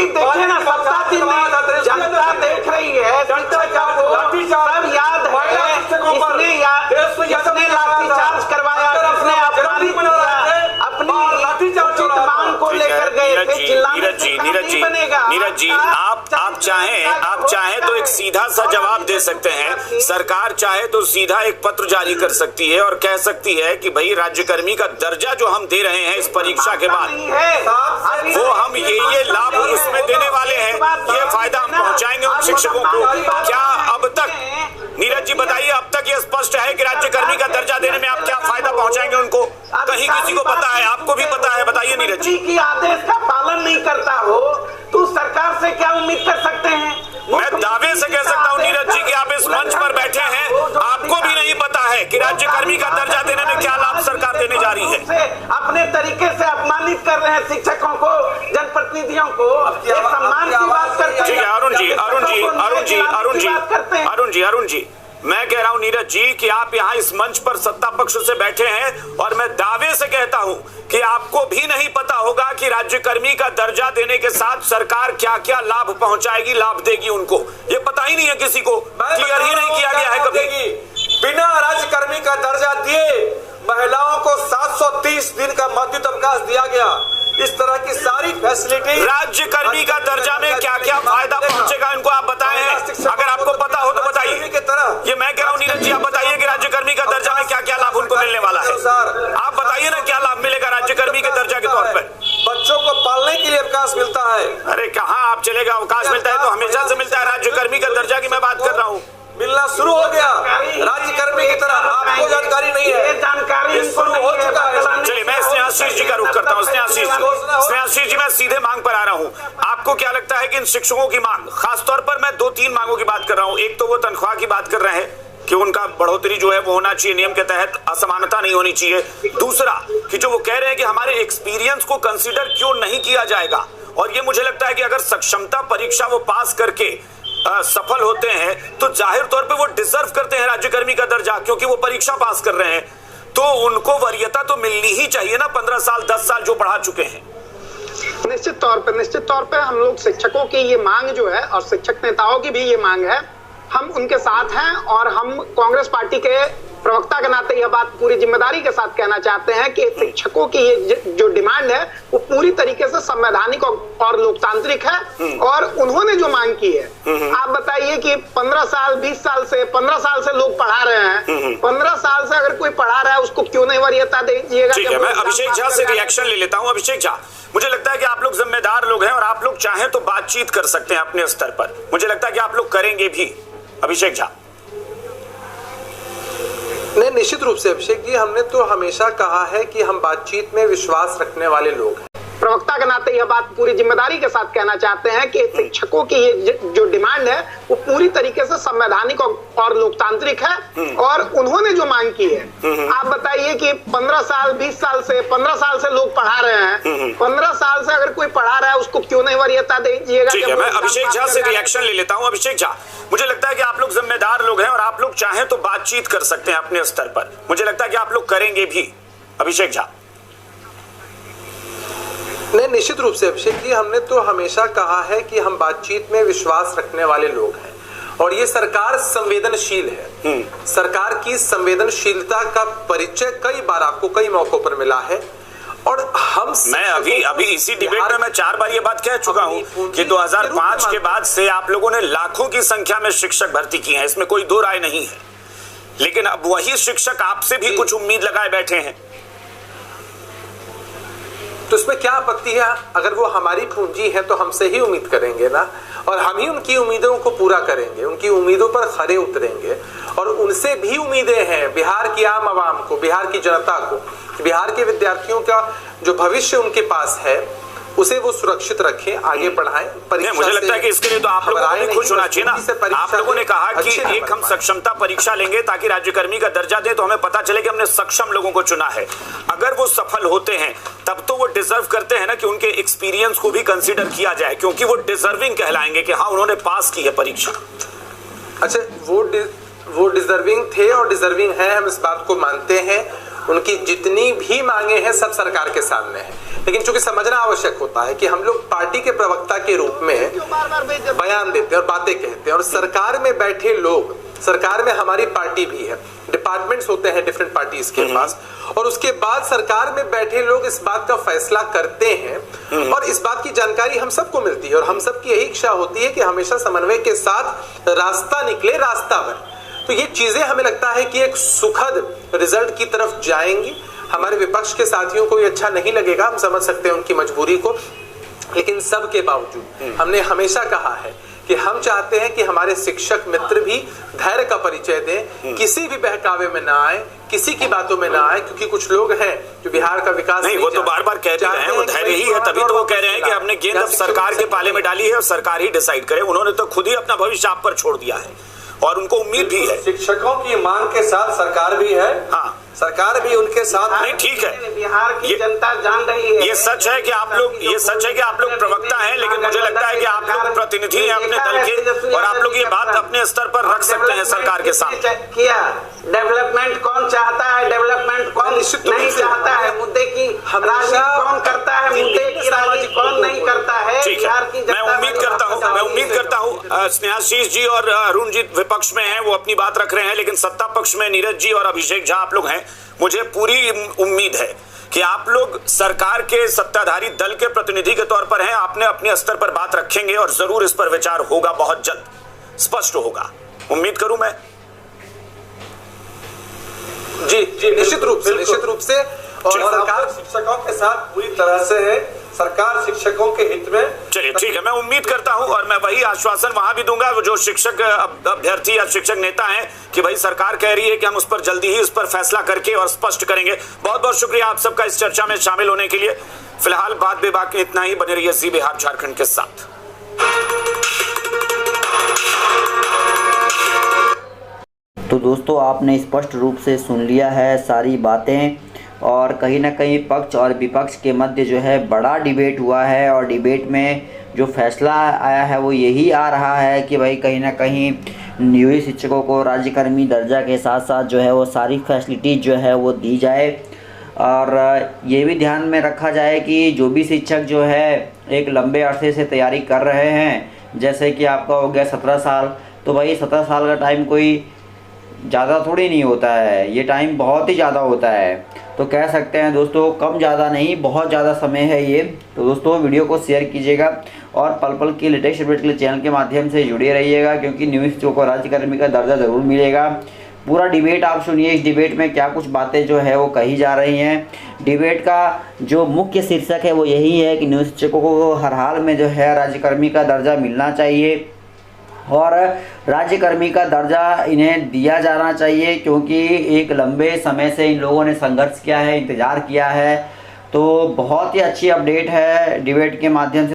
देखिए ना, सप्ताह दिन में जनता देख रही है, सब याद है इसने लाठीचार्ज करवाया, इसने अपमानित किया, अपनी उचित मांग को लेकर गए थे। नीरज जी आप चाहें तो एक सीधा सा जवाब दे सकते हैं। सरकार चाहे तो सीधा एक पत्र जारी कर सकती है और कह सकती है कि भाई राज्यकर्मी का दर्जा जो हम दे रहे हैं इस परीक्षा के बाद, वो हम ये लाभ उसमें देने वाले हैं, ये फायदा हम पहुंचाएंगे उन शिक्षकों को। क्या अब तक, नीरज जी बताइए, अब तक ये स्पष्ट है कि राज्यकर्मी का दर्जा देने में आप क्या फायदा पहुंचाएंगे उनको? कहीं किसी को पता है, आपको भी पता है, बताइए नीरज जी। की आदेश का पालन नहीं करता हो तो सरकार से क्या उम्मीद कर सकते हैं? मैं दावे से कह सकता हूं नीरज जी कि आप इस मंच पर बैठे हैं, आपको भी नहीं पता है कि राज्यकर्मी का दर्जा देने में क्या लाभ सरकार देने जा रही है। अपने तरीके से अपमानित कर रहे हैं शिक्षकों को, जनप्रतिनिधियों को, सम्मान की बात करते हैं। ठीक है अरुण जी, मैं कह रहा हूं नीरज जी कि आप यहाँ इस मंच पर सत्ता पक्ष से बैठे हैं और मैं दावे से कहता हूं कि आपको भी नहीं पता होगा कि राज्यकर्मी का दर्जा देने के साथ सरकार क्या क्या लाभ पहुंचाएगी, लाभ देगी उनको। ये पता ही नहीं है किसी को, क्लियर ही नहीं किया गया है कभी। बिना राज्यकर्मी का दर्जा दिए महिलाओं को 730 दिन का मातृत्व अवकाश दिया गया। इस तरह की सारी फैसिलिटी, राज्यकर्मी का दर्जा में क्या क्या फायदा पहुंचेगा इनको आप बताए हैं? अगर आपको पता हो तो बताइए। ये मैं कह रहा हूँ नीरज जी, आप बताइए कि राज्यकर्मी का दर्जा में क्या क्या लाभ उनको मिलने वाला है। आप बताइए ना क्या लाभ मिलेगा राज्यकर्मी के दर्जा के तौर पर? बच्चों को पालने के लिए अवकाश मिलता है। अरे कहाँ आप चलेगा, अवकाश मिलता है तो हमेशा से मिलता है। राज्यकर्मी का दर्जा की मैं बात कर रहा हूँ, मिलना शुरू हो गया राज्यकर्मी की तरह। आपको जानकारी नहीं है, ये जानकारी ये शुरू हो चुका है। चलिए मैं स्नेहाशीष जी का रुख करता हूँ। स्नेहाशीष जी मैं सीधे मांग पर आ रहा हूँ। आपको क्या लगता है कि इन शिक्षकों की मांग, खासतौर पर मैं 2-3 मांगों की बात कर रहा हूँ। एक तो वो तनख्वाह की बात कर रहे हैं कि उनका बढ़ोतरी जो है वो होना चाहिए, नियम के तहत असमानता नहीं होनी चाहिए। दूसरा कि जो वो कह रहे हैं कि हमारे एक्सपीरियंस को कंसीडर क्यों नहीं किया जाएगा, और ये मुझे लगता है कि अगर सक्षमता परीक्षा वो पास करके सफल होते हैं तो जाहिर तौर पे वो डिजर्व करते हैं राज्यकर्मी का दर्जा, क्योंकि वो परीक्षा पास कर रहे हैं तो उनको वरीयता तो मिलनी ही चाहिए ना, 15 साल 10 साल जो पढ़ा चुके हैं। निश्चित तौर पे हम लोग शिक्षकों की ये मांग जो है और शिक्षक नेताओं की भी ये मांग है, हम उनके साथ हैं। और हम कांग्रेस पार्टी के प्रवक्ता के नाते यह बात पूरी जिम्मेदारी के साथ कहना चाहते हैं कि शिक्षकों की ये जो डिमांड है वो पूरी तरीके से संवैधानिक और लोकतांत्रिक है। और उन्होंने जो मांग की है, आप बताइए कि 15 साल 20 साल से 15 साल से लोग पढ़ा रहे हैं। 15 साल से अगर कोई पढ़ा रहा है उसको क्यों नहीं वरीयता दीजिएगा? ठीक है, मैं अभिषेक झा से रिएक्शन ले लेता हूं। अभिषेक झा, मुझे लगता है कि आप लोग जिम्मेदार लोग हैं और आप लोग चाहें तो बातचीत कर सकते हैं अपने स्तर पर। मुझे लगता है कि आप लोग करेंगे भी। अभिषेक झा। नहीं, निश्चित रूप से अभिषेक जी, हमने तो हमेशा कहा है कि हम बातचीत में विश्वास रखने वाले लोग हैं। प्रवक्ता के नाते यह बात पूरी जिम्मेदारी के साथ कहना चाहते हैं कि शिक्षकों की ये जो डिमांड है वो पूरी तरीके से संवैधानिक और लोकतांत्रिक है। और उन्होंने जो मांग की है, आप बताइए कि 15 साल 20 साल से 15 साल से लोग पढ़ा रहे हैं। 15 साल से अगर कोई पढ़ा रहा है उसको क्यों नहीं वरीयता दीजिएगा? ठीक है, मैं अभिषेक झा से रिएक्शन ले लेता हूं। अभिषेक झा, मुझे लगता है कि आप लोग जिम्मेदार लोग हैं और आप लोग चाहें तो बातचीत कर सकते हैं अपने स्तर पर। मुझे लगता है कि आप लोग करेंगे भी। अभिषेक झा। नहीं, निश्चित रूप से अभिषेक जी, हमने तो हमेशा कहा है कि हम बातचीत में विश्वास रखने वाले लोग हैं और ये सरकार संवेदनशील है। सरकार की संवेदनशीलता का परिचय कई बार आपको कई मौकों पर मिला है। और मैं अभी इसी डिबेट में मैं 4 बार ये बात कह चुका हूं कि 2005 के बाद से आप लोगों ने लाखों की संख्या में शिक्षक भर्ती किए हैं, इसमें कोई दो राय नहीं है। लेकिन अब वही शिक्षक आपसे भी कुछ उम्मीद लगाए बैठे हैं, तो इसमें क्या आपत्ति है? अगर वो हमारी पूंजी है तो हमसे ही उम्मीद करेंगे ना, और हम ही उनकी उम्मीदों को पूरा करेंगे, उनकी उम्मीदों पर खरे उतरेंगे। और उनसे भी उम्मीदें हैं बिहार की आम आवाम को, बिहार की जनता को, बिहार के विद्यार्थियों का जो भविष्य उनके पास है उसे वो सुरक्षित रखें, आगे बढ़ाएं। मुझे लगता है कि इसके लिए तो आप लोगों को भी खुश होना चाहिए ना। आप लोगों ने कहा कि एक हम सक्षमता परीक्षा लेंगे ताकि राज्यकर्मी का दर्जा दें तो हमें पता चले कि हमने सक्षम लोगों को चुना है। अगर वो सफल होते हैं तब तो वो डिजर्व करते हैं ना कि उनके एक्सपीरियंस को भी कंसीडर किया जाए, क्योंकि वो डिजर्विंग कहलाएंगे कि हाँ उन्होंने पास की है परीक्षा। अच्छा, वो डिजर्विंग थे और डिजर्विंग है, हम इस बात को मानते हैं। उनकी जितनी भी मांगे हैं सब सरकार के सामने है, लेकिन चूंकि समझना आवश्यक होता है कि हम लोग पार्टी के प्रवक्ता के रूप में बयान देते हैं और बातें कहते हैं, और सरकार में बैठे लोग, सरकार में हमारी पार्टी भी है, डिपार्टमेंट्स होते हैं डिफरेंट पार्टीज के पास, और उसके बाद सरकार में बैठे लोग इस बात का फैसला करते हैं और इस बात की जानकारी हम सबको मिलती है। और हम सबकी यही इच्छा होती है कि हमेशा समन्वय के साथ रास्ता निकले, रास्ता बने। तो ये चीजें हमें लगता है कि एक सुखद रिजल्ट की तरफ जाएंगी। हमारे विपक्ष के साथियों को ये अच्छा नहीं लगेगा, हम समझ सकते हैं उनकी मजबूरी को, लेकिन सब के बावजूद हमने हमेशा कहा है कि हम चाहते हैं कि हमारे शिक्षक मित्र भी धैर्य का परिचय दें, किसी भी बहकावे में ना आए, किसी की बातों में ना आए, क्योंकि कुछ लोग हैं जो बिहार का विकास नहीं, वो तो बार बार कहते हैं, वो धैर्य ही है, तभी तो वो कह रहे हैं कि हमने गेंद अब सरकार के पाले में डाली है और सरकार ही डिसाइड करे। उन्होंने तो खुद ही अपना भविष्य आप पर छोड़ दिया है और उनको उम्मीद भी है। शिक्षकों की मांग के साथ सरकार भी है, हाँ सरकार भी उनके साथ नहीं, ठीक है। बिहार की जनता जान रही है। ये सच है कि आप लोग प्रवक्ता हैं, लेकिन मुझे लगता है कि आप लोग प्रतिनिधि हैं अपने दल के और आप लोग ये बात अपने स्तर पर रख सकते हैं सरकार के सामने। किया डेवलपमेंट कौन चाहता है, डेवलपमेंट कौन नहीं चाहता है, मुद्दे की राजनीति कौन करता है, मुद्दे की राजनीति कौन नहीं करता है। बिहार की मैं उम्मीद करता हूँ स्नेहाशीष जी और अरुण जी विपक्ष में हैं, वो अपनी बात रख रहे हैं, लेकिन सत्ता पक्ष में नीरज जी और अभिषेक झा आप लोग हैं। मुझे पूरी उम्मीद है कि आप लोग सरकार के सत्ताधारी दल के प्रतिनिधि के तौर पर हैं, आपने अपने स्तर पर बात रखेंगे और जरूर इस पर विचार होगा, बहुत जल्द स्पष्ट होगा, उम्मीद करूं मैं। जी निश्चित रूप से और सरकार शिक्षकों के साथ पूरी तरह से है। सरकार शिक्षकों के हित में। चलिए ठीक है, मैं उम्मीद करता हूं और मैं वही आश्वासन वहां भी दूंगा जो शिक्षक अभ्यर्थी या शिक्षक नेता हैं कि भाई सरकार कह रही है कि हम उस पर जल्दी ही उस पर फैसला करके और स्पष्ट करेंगे। बहुत बहुत शुक्रिया आप सबका इस चर्चा में शामिल होने के लिए। फिलहाल बात बेबाक के इतना ही। बने रहिए जी बिहार झारखंड के साथ। तो दोस्तों, आपने स्पष्ट रूप से सुन लिया है सारी बातें और कहीं ना कहीं पक्ष और विपक्ष के मध्य जो है बड़ा डिबेट हुआ है और डिबेट में जो फैसला आया है वो यही आ रहा है कि भाई कहीं ना कहीं नियोजित शिक्षकों को राज्यकर्मी दर्जा के साथ साथ जो है वो सारी फैसिलिटीज जो है वो दी जाए। और ये भी ध्यान में रखा जाए कि जो भी शिक्षक जो है एक लंबे अरसे से तैयारी कर रहे हैं, जैसे कि आपका हो गया 17 साल, तो भाई 17 साल का टाइम कोई ज़्यादा थोड़ी नहीं होता है, ये टाइम बहुत ही ज़्यादा होता है। तो कह सकते हैं दोस्तों कम ज़्यादा नहीं, बहुत ज़्यादा समय है ये। तो दोस्तों वीडियो को शेयर कीजिएगा और पल पल की लेटेस्ट अपडेट के लिए चैनल के माध्यम से जुड़े रहिएगा, क्योंकि नियोजित को राज्यकर्मी का दर्जा ज़रूर मिलेगा। पूरा डिबेट आप सुनिए, इस डिबेट में क्या कुछ बातें जो है वो कही जा रही हैं। डिबेट का जो मुख्य शीर्षक है वो यही है कि नियोजित शिक्षकों को हर हाल में जो है राज्यकर्मी का दर्जा मिलना चाहिए और राज्यकर्मी का दर्जा इन्हें दिया जाना चाहिए, क्योंकि एक लंबे समय से इन लोगों ने संघर्ष किया है, इंतज़ार किया है। तो बहुत ही अच्छी अपडेट है डिबेट के माध्यम से।